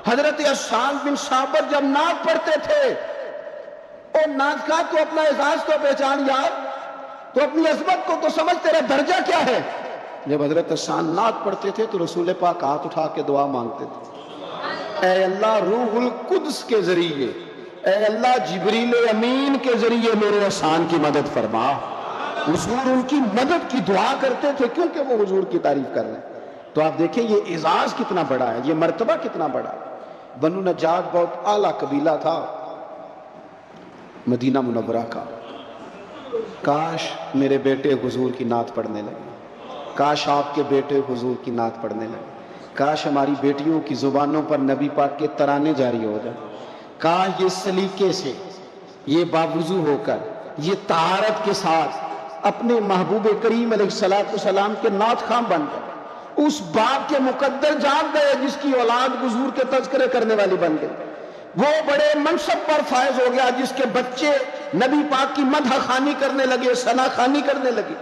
حضرت حسان بن ثابت جب نعت پڑھتے تھے، اور نعت کا تو اپنا اعزاز تو پہچان یار، تو اپنی عظمت کو تو سمجھ، تیرا درجہ کیا ہے۔ جب حضرت حسان نعت پڑھتے تھے تو رسول پاک ہاتھ اٹھا کے دعا مانگتے تھے، اے اللہ روح القدس کے ذریعے، اے اللہ جبریل امین کے ذریعے میرے حسان کی مدد فرما۔ حضور ان کی مدد کی دعا کرتے تھے کیونکہ وہ حضور کی تعریف کر رہے ہیں۔ تو آپ دیکھیں یہ اعزاز کتنا بڑا ہے، یہ مرتبہ کتنا بڑا ہے۔ بنو نجار بہت اعلیٰ قبیلہ تھا مدینہ منورہ کا۔ کاش میرے بیٹے حضور کی نعت پڑھنے لگے، کاش آپ کے بیٹے حضور کی نعت پڑھنے لگے، کاش ہماری بیٹیوں کی زبانوں پر نبی پاک کے ترانے جاری ہو جائیں، کاش یہ سلیقے سے، یہ باوضو ہو کر، یہ طہارت کے ساتھ اپنے محبوب کریم علیہ السلام کے نعت خواں بن گئے، اس باپ کے مقدر جان گئے جس کی اولاد حضور کے تذکرے کرنے والی بن گئی، وہ بڑے منصب پر فائز ہو گیا جس کے بچے نبی پاک کی مدح خوانی کرنے لگے، ثنا خوانی کرنے لگے۔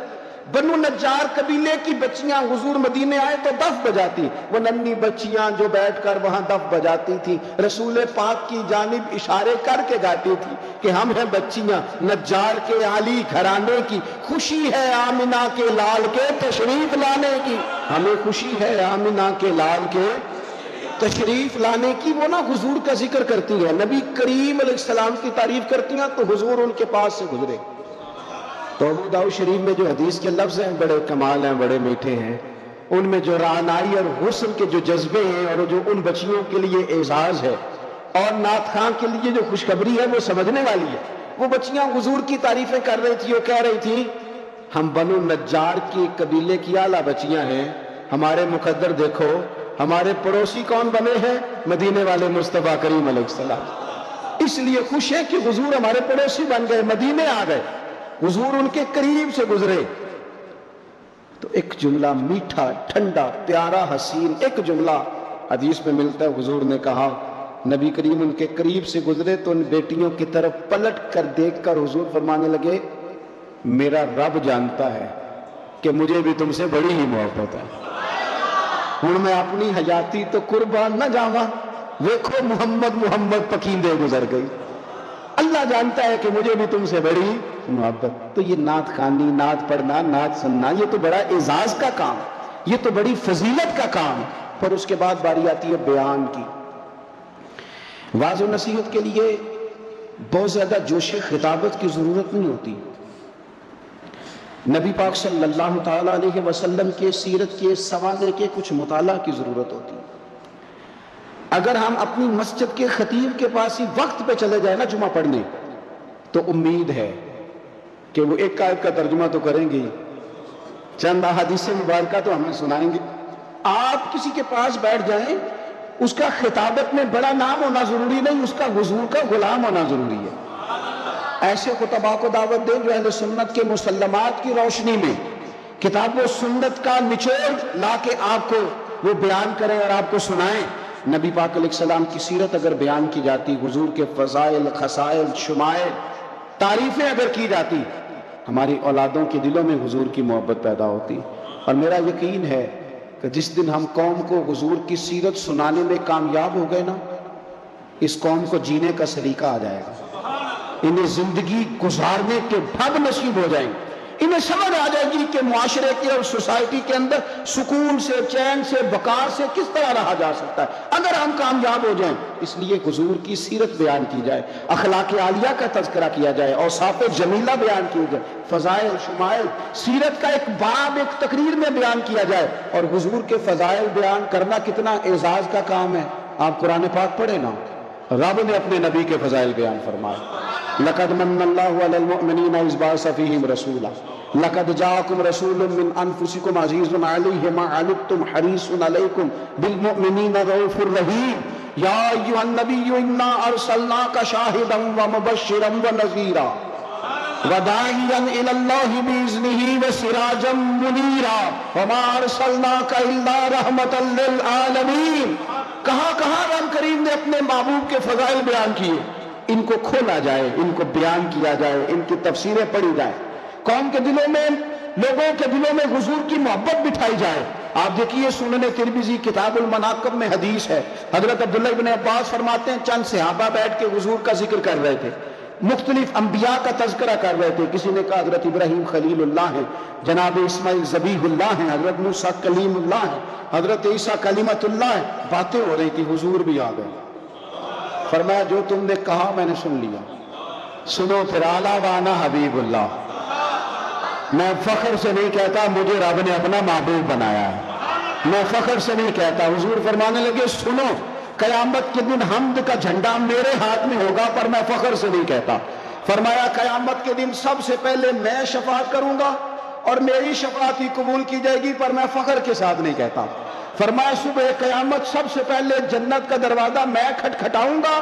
بنو نجار قبیلے کی بچیاں حضور مدینے آئے تو دف بجاتی، وہ ننھی بچیاں جو بیٹھ کر وہاں دف بجاتی تھی، رسول پاک کی جانب اشارے کر کے گاتی تھی کہ ہم ہیں بچیاں نجار کے عالی گھرانے کی، خوشی ہے آمنہ کے لال کے تشریف لانے کی، ہمیں خوشی ہے آمنہ کے لال کے تشریف لانے کی۔ وہ نا حضور کا ذکر کرتی ہے، نبی کریم علیہ السلام کی تعریف کرتی ہیں تو حضور ان کے پاس سے گزرے۔ تو ابو داؤد شریف میں جو حدیث کے لفظ ہیں بڑے کمال ہیں، بڑے میٹھے ہیں، ان میں جو رعنائی اور حسن کے جو جذبے ہیں اور جو ان بچیوں کے لیے اعزاز ہے اور نعت خواں کے لیے جو خوشخبری ہے وہ سمجھنے والی ہے۔ وہ بچیاں حضور کی تعریفیں کر رہی تھی، وہ کہہ رہی تھی ہم بنو نجار کی قبیلے کی اعلیٰ بچیاں ہیں، ہمارے مقدر دیکھو، ہمارے پڑوسی کون بنے ہیں؟ مدینے والے مصطفیٰ کریم علیہ السلام۔ اس لیے خوش ہے کہ حضور ہمارے پڑوسی بن گئے، مدینے آ گئے، حضور ان کے قریب سے گزرے۔ تو ایک جملہ میٹھا، ٹھنڈا، پیارا، حسین ایک جملہ حدیث میں ملتا ہے، حضور نے کہا، نبی کریم ان کے قریب سے گزرے تو ان بیٹیوں کی طرف پلٹ کر دیکھ کر حضور فرمانے لگے میرا رب جانتا ہے کہ مجھے بھی تم سے بڑی ہی محبت ہے، ہوں میں اپنی حیاتی تو قربان نہ جاواں، ویکھو محمد محمد پکیندے گزر گئی، اللہ جانتا ہے کہ مجھے بھی تم سے بڑی محبت۔ تو یہ نعت خوانی، نعت پڑھنا، نعت سننا، یہ تو بڑا اعزاز کا کام، یہ تو بڑی فضیلت کا کام۔ پھر اس کے بعد باری آتی ہے بیان کی۔ واعظ و نصیحت کے لیے بہت زیادہ جوش خطابت کی ضرورت نہیں ہوتی، نبی پاک صلی اللہ تعالیٰ علیہ وسلم کے سیرت کے سوانح کے کچھ مطالعہ کی ضرورت ہوتی۔ اگر ہم اپنی مسجد کے خطیب کے پاس ہی وقت پہ چلے جائیں نا جمعہ پڑھنے، تو امید ہے کہ وہ ایک آیت کا ترجمہ تو کریں گے، چند احادیث مبارکہ تو ہمیں سنائیں گے۔ آپ کسی کے پاس بیٹھ جائیں، اس کا خطابت میں بڑا نام ہونا ضروری نہیں، اس کا حضور کا غلام ہونا ضروری ہے۔ ایسے خطباء کو دعوت دیں جو اہل سنت کے مسلمات کی روشنی میں کتاب و سنت کا نچوڑ لا کے آپ کو وہ بیان کریں اور آپ کو سنائیں۔ نبی پاک علیہ السلام کی سیرت اگر بیان کی جاتی، حضور کے فضائل، خصائل، شمائل، تعریفیں اگر کی جاتی، ہماری اولادوں کے دلوں میں حضور کی محبت پیدا ہوتی۔ اور میرا یقین ہے کہ جس دن ہم قوم کو حضور کی سیرت سنانے میں کامیاب ہو گئے نا، اس قوم کو جینے کا سلیقہ آ جائے گا، انہیں زندگی گزارنے کے ڈھنگ نصیب ہو جائیں گے، انہیں سمجھ آ جائے گی کہ معاشرے کے اور سوسائٹی کے اندر سکون سے، چین سے، وقار سے کس طرح رہا جا سکتا ہے اگر ہم کامیاب ہو جائیں۔ اس لیے حضور کی سیرت بیان کی جائے، اخلاق عالیہ کا تذکرہ کیا جائے، اوصاف جمیلہ بیان کی جائے، فضائل، شمائل، سیرت کا ایک باب ایک تقریر میں بیان کیا جائے۔ اور حضور کے فضائل بیان کرنا کتنا اعزاز کا کام ہے۔ آپ قرآن پاک پڑھیں نا، رب نے اپنے نبی کے فضائل بیان فرمائے، لقد من اللہ علی المؤمنین اذ بعث فیہم رسولا لقد جاءکم رسول من انفسکم عزیز علیہ ما عنتم حریص علیکم بالمؤمنین رؤوف رحیم یا ایھا النبی انا ارسلناک شاہدا ومبشرا ونذیرا وداعیا الی اللہ باذنہ وسراجا منیرا وما ارسلناک الا رحمتا للعالمین۔ کہاں کہاں رب کریم نے اپنے محبوب کے فضائل بیان کیے، ان کو کھولا جائے، ان کو بیان کیا جائے، ان کی تفسیریں پڑھی جائیں، قوم کے دلوں میں لوگوں کے دلوں میں حضور کی محبت بٹھائی جائے۔ آپ دیکھیے سنن ترمذی کتاب المناقب میں حدیث ہے، حضرت عبداللہ ابن عباس فرماتے ہیں چند صحابہ بیٹھ کے حضور کا ذکر کر رہے تھے، مختلف انبیاء کا تذکرہ کر رہے تھے۔ کسی نے کہا حضرت ابراہیم خلیل اللہ ہے، جناب اسماعیل ذبیح اللہ ہیں، حضرت موسیٰ کلیم اللہ ہے، حضرت عیسیٰ کلمۃ اللہ ہے۔ باتیں ہو رہی تھی، حضور بھی آ گئے۔ فرمایا جو تم نے کہا میں نے سن لیا، سنو پھر اعلیٰ وانا حبیب اللہ۔ میں فخر سے نہیں کہتا مجھے رب نے اپنا محبوب بنایا ہے، میں فخر سے نہیں کہتا۔ حضور فرمانے لگے سنو، قیامت کے دن حمد کا جھنڈا میرے ہاتھ میں ہوگا، پر میں فخر سے نہیں کہتا۔ فرمایا قیامت کے دن سب سے پہلے میں شفاعت کروں گا اور میری شفاعت ہی قبول کی جائے گی، پر میں فخر کے ساتھ نہیں کہتا۔ فرمایا صبح قیامت سب سے پہلے جنت کا دروازہ میں کھٹکھٹاؤں گا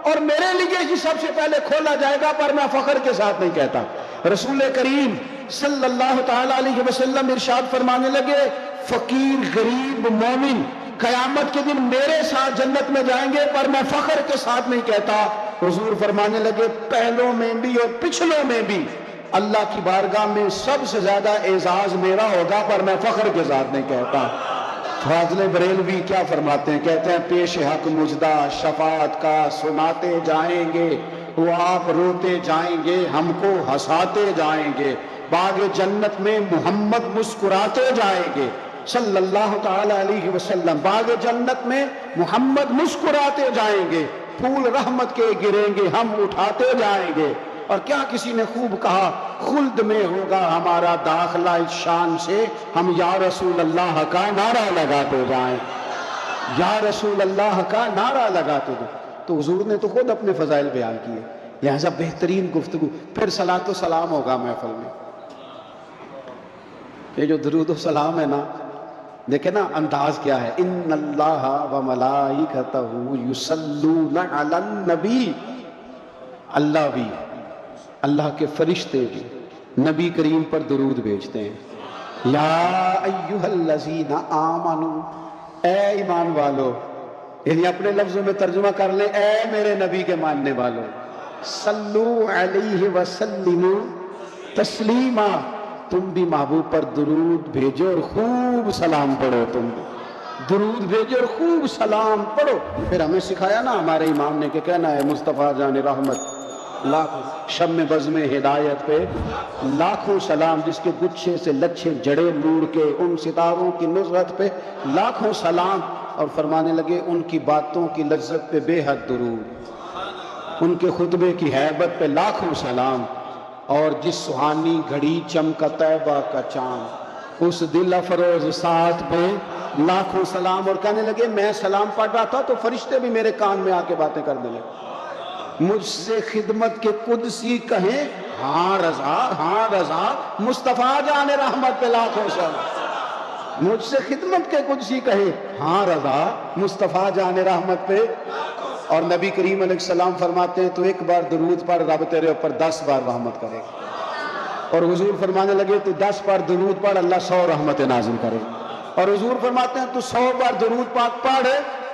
اور میرے لیے ہی سب سے پہلے کھولا جائے گا، پر میں فخر کے ساتھ نہیں کہتا۔ رسول کریم صلی اللہ تعالی علیہ وسلم ارشاد فرمانے لگے فقیر غریب مومن قیامت کے دن میرے ساتھ جنت میں جائیں گے، پر میں فخر کے ساتھ نہیں کہتا۔ حضور فرمانے لگے پہلوں میں بھی اور پچھلوں میں بھی اللہ کی بارگاہ میں سب سے زیادہ اعزاز میرا ہوگا، پر میں فخر کے ساتھ نہیں کہتا۔ فاضل بریلوی کیا فرماتے ہیں؟ کہتے ہیں پیش حق مجدہ شفاعت کا سناتے جائیں گے، وہ آپ روتے جائیں گے ہم کو ہنساتے جائیں گے، باغ جنت میں محمد مسکراتے جائیں گے صلی اللہ تعالی علیہ وسلم، باغ جنت میں محمد مسکراتے جائیں گے، پھول رحمت کے گریں گے ہم اٹھاتے جائیں گے۔ اور کیا کسی نے خوب کہا خلد میں ہوگا ہمارا داخلہ اس شان سے ہم یا رسول اللہ کا نعرہ لگاتے جائیں، یا رسول اللہ کا نعرہ لگاتے جائیں۔ تو حضور نے تو خود اپنے فضائل بیان کیے، لہذا بہترین گفتگو، پھر صلاۃ و سلام ہوگا محفل میں۔ یہ جو درود و سلام ہے نا، دیکھیں نا انداز کیا ہے، ان اللہ و ملائکتہ یصلون علی النبی، اللہ بھی، اللہ کے فرشتے بھی نبی کریم پر درود بھیجتے ہیں۔ یا ایھا الذین آمنوا، اے ایمان والو، یعنی اپنے لفظوں میں ترجمہ کر لیں، اے میرے نبی کے ماننے والو، صلو علیہ وسلموا تسلیما، تم بھی محبوب پر درود بھیجو اور خوب سلام پڑھو، تم بھی درود بھیجو اور خوب سلام پڑھو۔ پھر ہمیں سکھایا نا ہمارے امام نے کہ کہنا ہے مصطفیٰ جان رحمت لاکھوں شم بزم ہدایت پہ لاکھوں سلام، جس کے گچھے سے لچھے جڑے نور کے ان ستاروں کی نصرت پہ لاکھوں سلام۔ اور فرمانے لگے ان کی باتوں کی لذت پہ بے حد درود، ان کے خطبے کی ہیبت پہ لاکھوں سلام، اور جس سہانی گھڑی چمکا طیبہ کا چاند اس دل افروز ساتھ پہ لاکھوں سلام۔ اور کہنے لگے میں سلام پڑھ رہا تھا تو فرشتے بھی میرے کان میں آ کے باتیں کرنے لگے، مجھ سے خدمت کے قدسی کہیں ہاں رضا، ہاں رضا، مصطفیٰ جان رحمت پہ لاکھوں سلام، مجھ سے خدمت کے قدسی کہے ہاں رضا، مصطفیٰ جان رحمت پہ۔ اور نبی کریم علیہ السلام فرماتے ہیں تو ایک بار درود پڑھ رب تیرے اوپر 10 بار رحمت کرے گا، اور حضور فرمانے لگے تو 10 بار درود پڑھ اللہ 100 رحمت نازل کرے، اور حضور فرماتے ہیں تو 100 بار درود پاک پڑھ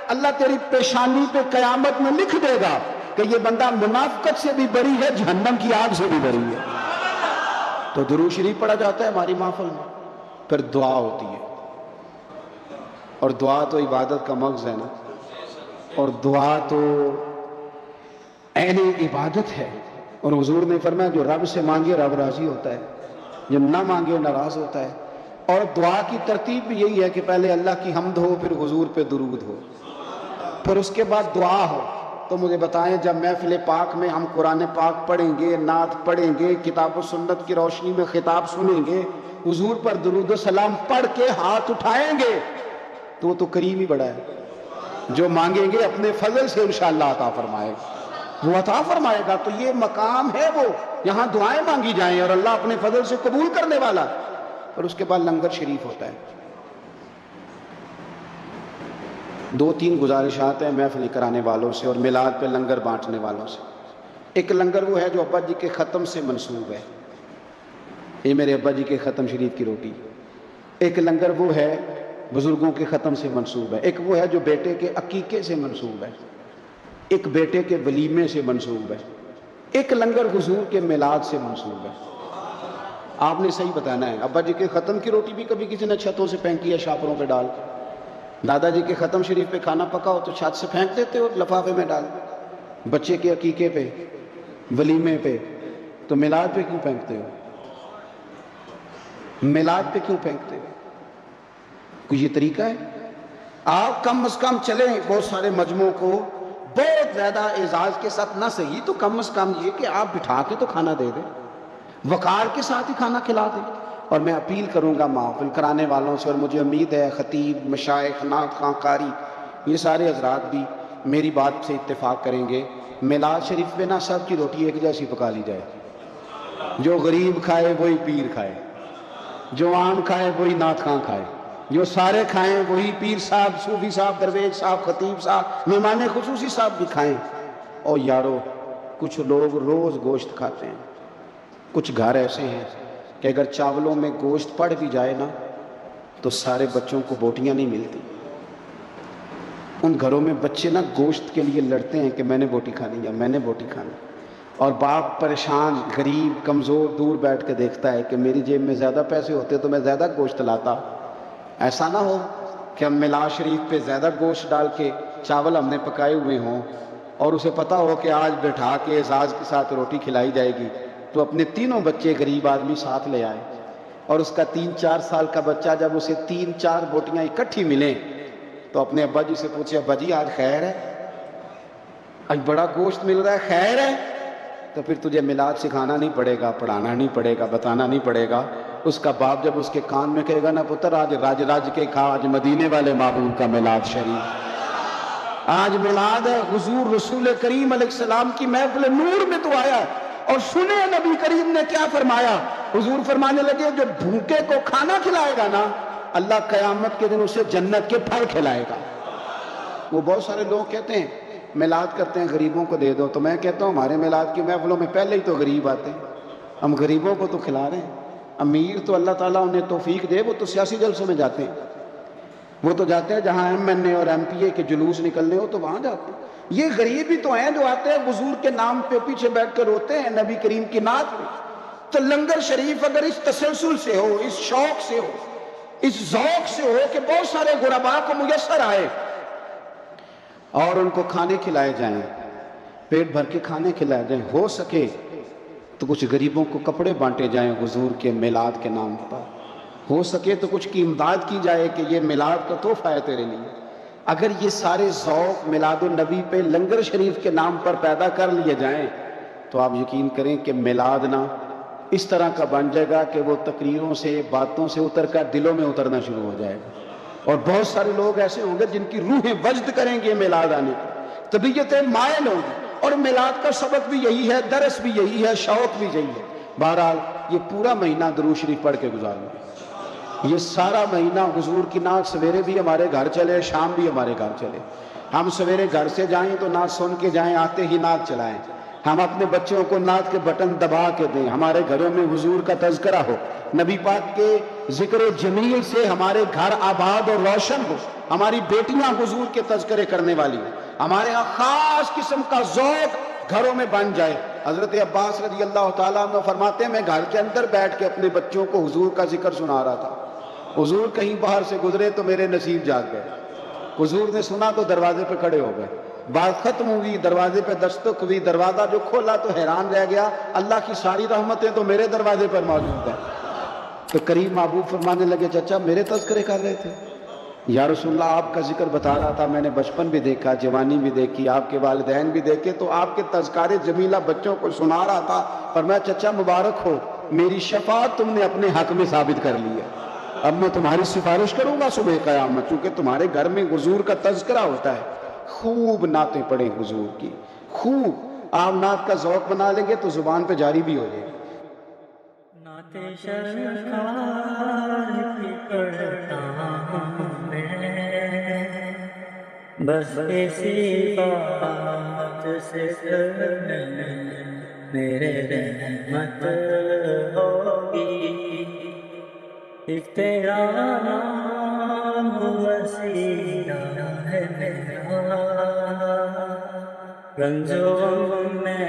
اللہ تیری پیشانی پہ قیامت میں لکھ دے گا کہ یہ بندہ منافقت سے بھی بری ہے، جہنم کی آگ سے بھی بری ہے۔ تو درود شریف پڑھا جاتا ہے ہماری محفل میں، پھر دعا ہوتی ہے، اور دعا تو عبادت کا مغز ہے نا، اور دعا تو عین عبادت ہے۔ اور حضور نے فرمایا جو رب سے مانگے رب راضی ہوتا ہے، جو نہ مانگے ناراض ہوتا ہے۔ اور دعا کی ترتیب بھی یہی ہے کہ پہلے اللہ کی حمد ہو، پھر حضور پہ درود ہو، پھر اس کے بعد دعا ہو۔ تو مجھے بتائیں جب محفل پاک میں ہم قرآن پاک پڑھیں گے، نعت پڑھیں گے، کتاب و سنت کی روشنی میں خطاب سنیں گے، حضور پر درود و سلام پڑھ کے ہاتھ اٹھائیں گے تو وہ تو کریم ہی بڑا ہے، جو مانگیں گے اپنے فضل سے انشاءاللہ عطا فرمائے گا، وہ عطا فرمائے گا۔ تو یہ مقام ہے وہ، یہاں دعائیں مانگی جائیں اور اللہ اپنے فضل سے قبول کرنے والا۔ اور اس کے بعد لنگر شریف ہوتا ہے۔ 2-3 گزارشات ہیں محفل کرانے والوں سے اور میلاد پہ لنگر بانٹنے والوں سے۔ ایک لنگر وہ ہے جو ابا جی کے ختم سے منسوب ہے، یہ میرے ابا جی کے ختم شریف کی روٹی۔ ایک لنگر وہ ہے بزرگوں کے ختم سے منسوب ہے، ایک وہ ہے جو بیٹے کے عقیقے سے منسوب ہے، ایک بیٹے کے ولیمے سے منسوب ہے، ایک لنگر حضور کے میلاد سے منسوب ہے۔ آپ نے صحیح بتانا ہے. ابا جی کے ختم کی روٹی بھی کبھی کسی نے چھتوں سے پھینکی ہے شاپروں پہ ڈال. دادا جی کے ختم شریف پہ کھانا پکا ہو تو چھت سے پھینک دیتے ہو لفافے میں ڈال. بچے کے عقیقے پہ، ولیمے پہ، تو میلاد پہ کیوں پھینکتے ہو؟ میلاد پہ کیوں پھینکتے ہو؟ کوئی یہ طریقہ ہے؟ آپ کم از کم چلیں بہت سارے مجموعوں کو بہت زیادہ اعزاز کے ساتھ نہ صحیح تو کم از کم یہ کہ آپ بٹھا کے تو کھانا دے دیں، وقار کے ساتھ ہی کھانا کھلا دیں. اور میں اپیل کروں گا محفل کرانے والوں سے، اور مجھے امید ہے خطیب، مشائخ، نعت خواں، قاری، یہ سارے حضرات بھی میری بات سے اتفاق کریں گے، میلاد شریف میں نہ سب کی روٹی ایک جیسی پکا لی جائے. جو غریب کھائے وہی پیر کھائے، جو عام کھائے وہی نعت خواں کھائے، جو سارے کھائیں وہی پیر صاحب، صوفی صاحب، درویش صاحب، خطیب صاحب، مہمان خصوصی صاحب بھی کھائیں. اور یارو کچھ لوگ روز گوشت کھاتے ہیں. کچھ گھر ایسے ہیں کہ اگر چاولوں میں گوشت پڑ بھی جائے نا تو سارے بچوں کو بوٹیاں نہیں ملتی. ان گھروں میں بچے نا گوشت کے لیے لڑتے ہیں کہ میں نے بوٹی کھانی یا میں نے بوٹی کھانی، اور باپ پریشان، غریب، کمزور دور بیٹھ کے دیکھتا ہے کہ میری جیب میں زیادہ پیسے ہوتے تو میں زیادہ گوشت لاتا. ایسا نہ ہو کہ ہم میلاد شریف پہ زیادہ گوشت ڈال کے چاول ہم نے پکائے ہوئے ہوں اور اسے پتہ ہو کہ آج بٹھا کے اعزاز کے ساتھ روٹی کھلائی جائے گی تو اپنے تینوں بچے غریب آدمی ساتھ لے آئے، اور اس کا 3-4 سال کا بچہ جب اسے 3-4 بوٹیاں اکٹھی ملیں تو اپنے ابا جی سے پوچھے، ابا جی آج خیر ہے؟ آج بڑا گوشت مل رہا ہے، خیر ہے؟ تو پھر تجھے میلاد سکھانا نہیں پڑے گا، پڑھانا نہیں پڑے گا، بتانا نہیں پڑے گا. اس کا باپ جب اس کے کان میں کہے گا نا، پتر آج راج راج کے کھا، آج مدینے والے محبوب کا میلاد شریف، آج میلاد ہے حضور رسول کریم علیہ السلام کی محفل نور میں تو آیا ہے. اور سنے نبی کریم نے کیا فرمایا؟ حضور فرمانے لگے جو بھوکے کو کھانا کھلائے گا نا اللہ قیامت کے دن اسے جنت کے پھل کھلائے گا. وہ بہت سارے لوگ کہتے ہیں میلاد کرتے ہیں غریبوں کو دے دو، تو میں کہتا ہوں ہمارے میلاد کی محفلوں میں پہلے ہی تو غریب آتے ہیں، ہم غریبوں کو تو کھلا رہے ہیں. امیر تو اللہ تعالیٰ انہیں توفیق دے، وہ تو سیاسی جلسوں میں جاتے ہیں، وہ تو جاتے ہیں جہاں MNA اور MP کے جلوس نکلنے ہو تو وہاں جاتے ہیں. یہ غریب ہی تو ہیں جو آتے ہیں حضور کے نام پہ پیچھے بیٹھ کر روتے ہیں نبی کریم کی نعت میں. تو لنگر شریف اگر اس تسلسل سے ہو، اس شوق سے ہو، اس ذوق سے ہو کہ بہت سارے غرباء کو میسر آئے اور ان کو کھانے کھلائے جائیں، پیٹ بھر کے کھانے کھلائے جائیں، ہو سکے تو کچھ غریبوں کو کپڑے بانٹے جائیں حضور کے میلاد کے نام پر، ہو سکے تو کچھ کی امداد کی جائے کہ یہ میلاد کا تحفہ ہے تیرے لیے. اگر یہ سارے ذوق میلاد النبی پہ لنگر شریف کے نام پر پیدا کر لیے جائیں تو آپ یقین کریں کہ میلاد نا اس طرح کا بن جائے گا کہ وہ تقریروں سے، باتوں سے اتر کر دلوں میں اترنا شروع ہو جائے گا. اور بہت سارے لوگ ایسے ہوں گے جن کی روحیں وجد کریں گے میلاد آنے کی، طبیعتیں مائل ہوں گی. اور میلاد کا سبق بھی یہی ہے، درس بھی یہی ہے، شوق بھی یہی ہے. بہرحال یہ پورا مہینہ درود شریف پڑھ کے گزارنا ہے. یہ سارا مہینہ حضور کی نعت سویرے بھی ہمارے گھر چلے، شام بھی ہمارے گھر چلے. ہم سویرے گھر سے جائیں تو نعت سن کے جائیں، آتے ہی نعت چلائیں. ہم اپنے بچوں کو نعت کے بٹن دبا کے دیں. ہمارے گھروں میں حضور کا تذکرہ ہو، نبی پاک کے ذکر جمیل سے ہمارے گھر آباد اور روشن ہو. ہماری بیٹیاں حضور کے تذکرے کرنے والی ہوں. ہمارے یہاں خاص قسم کا ذوق گھروں میں بن جائے. حضرت عباس رضی اللہ تعالیٰ عنہ فرماتے ہیں میں گھر کے اندر بیٹھ کے اپنے بچوں کو حضور کا ذکر سنا رہا تھا. حضور کہیں باہر سے گزرے تو میرے نصیب جاگ گئے. حضور نے سنا تو دروازے پہ کھڑے ہو گئے. بات ختم ہوئی، دروازے پہ دستک ہوئی، دروازہ جو کھولا تو حیران رہ گیا، اللہ کی ساری رحمتیں تو میرے دروازے پر موجود ہیں. تو قریب محبوب فرمانے لگے چچا میرے تذکرے کر رہے تھے؟ یا رسول اللہ آپ کا ذکر بتا رہا تھا، میں نے بچپن بھی دیکھا، جوانی بھی دیکھی، آپ کے والدین بھی دیکھے، تو آپ کے تذکارے جمیلہ بچوں کو سنا رہا تھا. فرمایا چچا مبارک ہو، میری شفاعت تم نے اپنے حق میں ثابت کر لی ہے. اب میں تمہاری سفارش کروں گا صبح قیامت، چونکہ تمہارے گھر میں حضور کا تذکرہ ہوتا ہے. خوب نعتیں پڑھیں حضور کی، خوب. آپ نعت کا ذوق بنا لیں گے تو زبان پہ جاری بھی ہو جائے گی. نعت سرکار کی پڑھتا ہوں میں، بس اسی بات سے میرے رحمت ہوگی. ایک تیرا نام وسیلہ ہے میرا، رنج و غم میں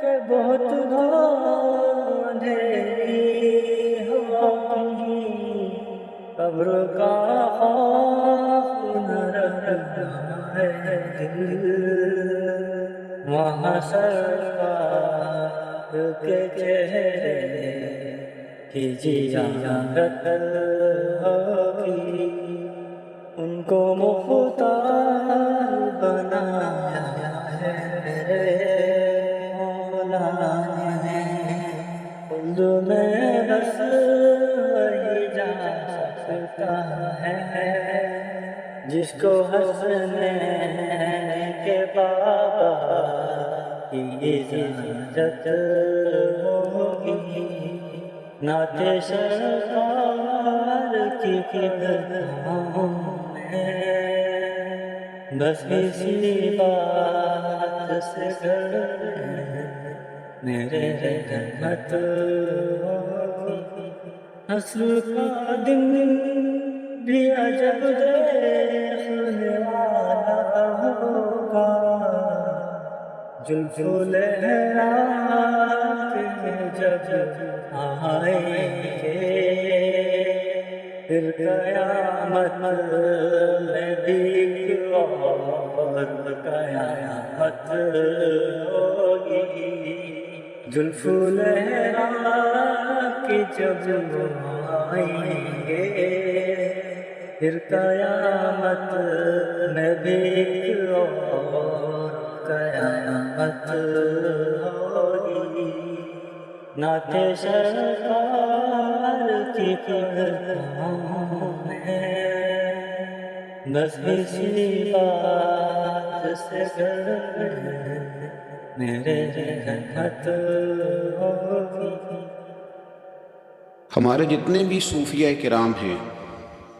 کہ بہت اندھیری ہوگی، قبر کا خوف نہ رکھنا ہے دل، وہاں سرکار کے چہرے کی زیارت ہوگی، ان کو مختار بنایا ہے خلد میں بس وہی جا سکتا ہے جس کو حسنین کے بابا کی اجازت ہوگی، نعت سرکار کی قدموں میں بس اسی بات سے گھر میرے رحمت ہوگی، حشر کا دن بھی عجب دیکھنے والا ہوگا، زلف لہرا کے جب آئیں گے، پھر قیامت میں بھی اور قیامت ہوگی، زلف لہرا کے جب آئیں گے، پھر قیامت میں بھی اور قیامت ہوگی، نعت سرکار کی قدموں میں بس اسی بات سے گھر میرے رحمت ہوگی۔ ہمارے جتنے بھی صوفیہ کرام ہیں،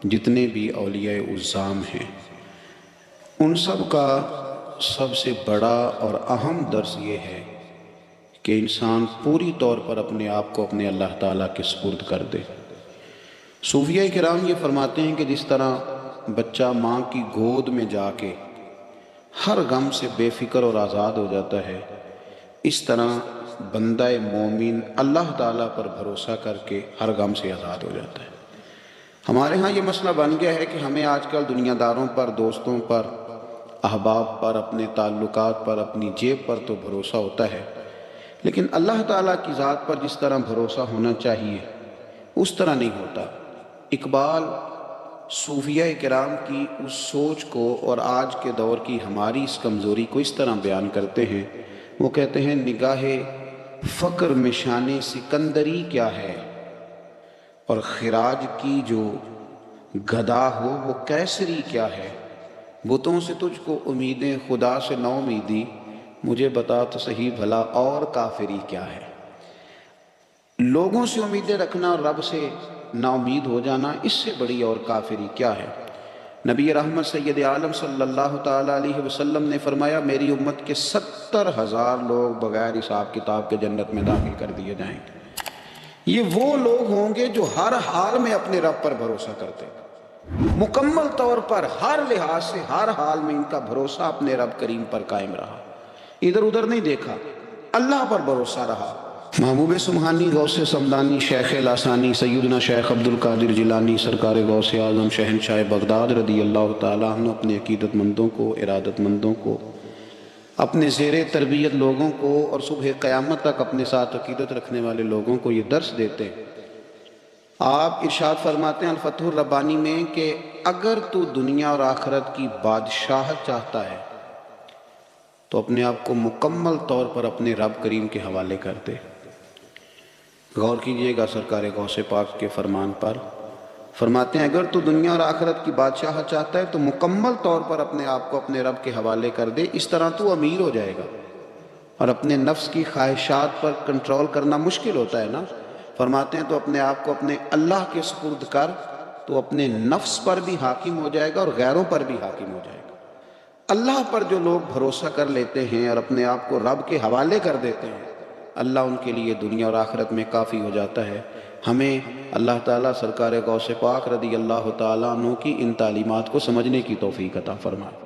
جتنے بھی اولیاء اعظام ہیں، ان سب کا سب سے بڑا اور اہم درس یہ ہے کہ انسان پوری طور پر اپنے آپ کو اپنے اللہ تعالیٰ کے سپرد کر دے۔ صوفیہ کرام یہ فرماتے ہیں کہ جس طرح بچہ ماں کی گود میں جا کے ہر غم سے بے فکر اور آزاد ہو جاتا ہے، اس طرح بندہ مومن اللہ تعالیٰ پر بھروسہ کر کے ہر غم سے آزاد ہو جاتا ہے۔ ہمارے ہاں یہ مسئلہ بن گیا ہے کہ ہمیں آج کل دنیا داروں پر، دوستوں پر، احباب پر، اپنے تعلقات پر، اپنی جیب پر تو بھروسہ ہوتا ہے، لیکن اللہ تعالیٰ کی ذات پر جس طرح بھروسہ ہونا چاہیے اس طرح نہیں ہوتا۔ اقبال صوفیہ کرام کی اس سوچ کو اور آج کے دور کی ہماری اس کمزوری کو اس طرح بیان کرتے ہیں، وہ کہتے ہیں نگاہ فقر میں شان سکندری کیا ہے، اور خراج کی جو گدا ہو وہ کیسری کیا ہے، بتوں سے تجھ کو امیدیں خدا سے نو امیدی، مجھے بتا تو صحیح بھلا اور کافری کیا ہے۔ لوگوں سے امیدیں رکھنا اور رب سے نا امید ہو جانا، اس سے بڑی اور کافری کیا ہے۔ نبی رحمت سید عالم صلی اللہ تعالیٰ علیہ وسلم نے فرمایا میری امت کے 70,000 لوگ بغیر حساب کتاب کے جنت میں داخل کر دیے جائیں گے۔ یہ وہ لوگ ہوں گے جو ہر حال میں اپنے رب پر بھروسہ کرتے ہیں، مکمل طور پر ہر لحاظ سے ہر حال میں ان کا بھروسہ اپنے رب کریم پر قائم رہا، ادھر ادھر نہیں دیکھا، اللہ پر بھروسہ رہا۔ محبوب سبحانی غوث سمدانی شیخ لاسانی سیدنا شیخ عبد القادر جیلانی سرکار غوث اعظم شہنشاہ بغداد رضی اللہ تعالیٰ عنہ اپنے عقیدت مندوں کو، ارادت مندوں کو، اپنے زیر تربیت لوگوں کو اور صبح قیامت تک اپنے ساتھ عقیدت رکھنے والے لوگوں کو یہ درس دیتے ہیں۔ آپ ارشاد فرماتے ہیں الفتح الربانی میں کہ اگر تو دنیا اور آخرت کی بادشاہت چاہتا ہے تو اپنے آپ کو مکمل طور پر اپنے رب کریم کے حوالے کر دے۔ غور کیجئے گا سرکار غوث پاک کے فرمان پر، فرماتے ہیں اگر تو دنیا اور آخرت کی بادشاہت چاہتا ہے تو مکمل طور پر اپنے آپ کو اپنے رب کے حوالے کر دے، اس طرح تو امیر ہو جائے گا۔ اور اپنے نفس کی خواہشات پر کنٹرول کرنا مشکل ہوتا ہے نا، فرماتے ہیں تو اپنے آپ کو اپنے اللہ کے سپرد کر تو اپنے نفس پر بھی حاکم ہو جائے گا اور غیروں پر بھی حاکم ہو جائے گا۔ اللہ پر جو لوگ بھروسہ کر لیتے ہیں اور اپنے آپ کو رب کے حوالے کر دیتے ہیں، اللہ ان کے لیے دنیا اور آخرت میں کافی ہو جاتا ہے۔ ہمیں اللہ تعالیٰ سرکار غوث پاک رضی اللہ تعالیٰ عنہ کی ان تعلیمات کو سمجھنے کی توفیق عطا فرمائے۔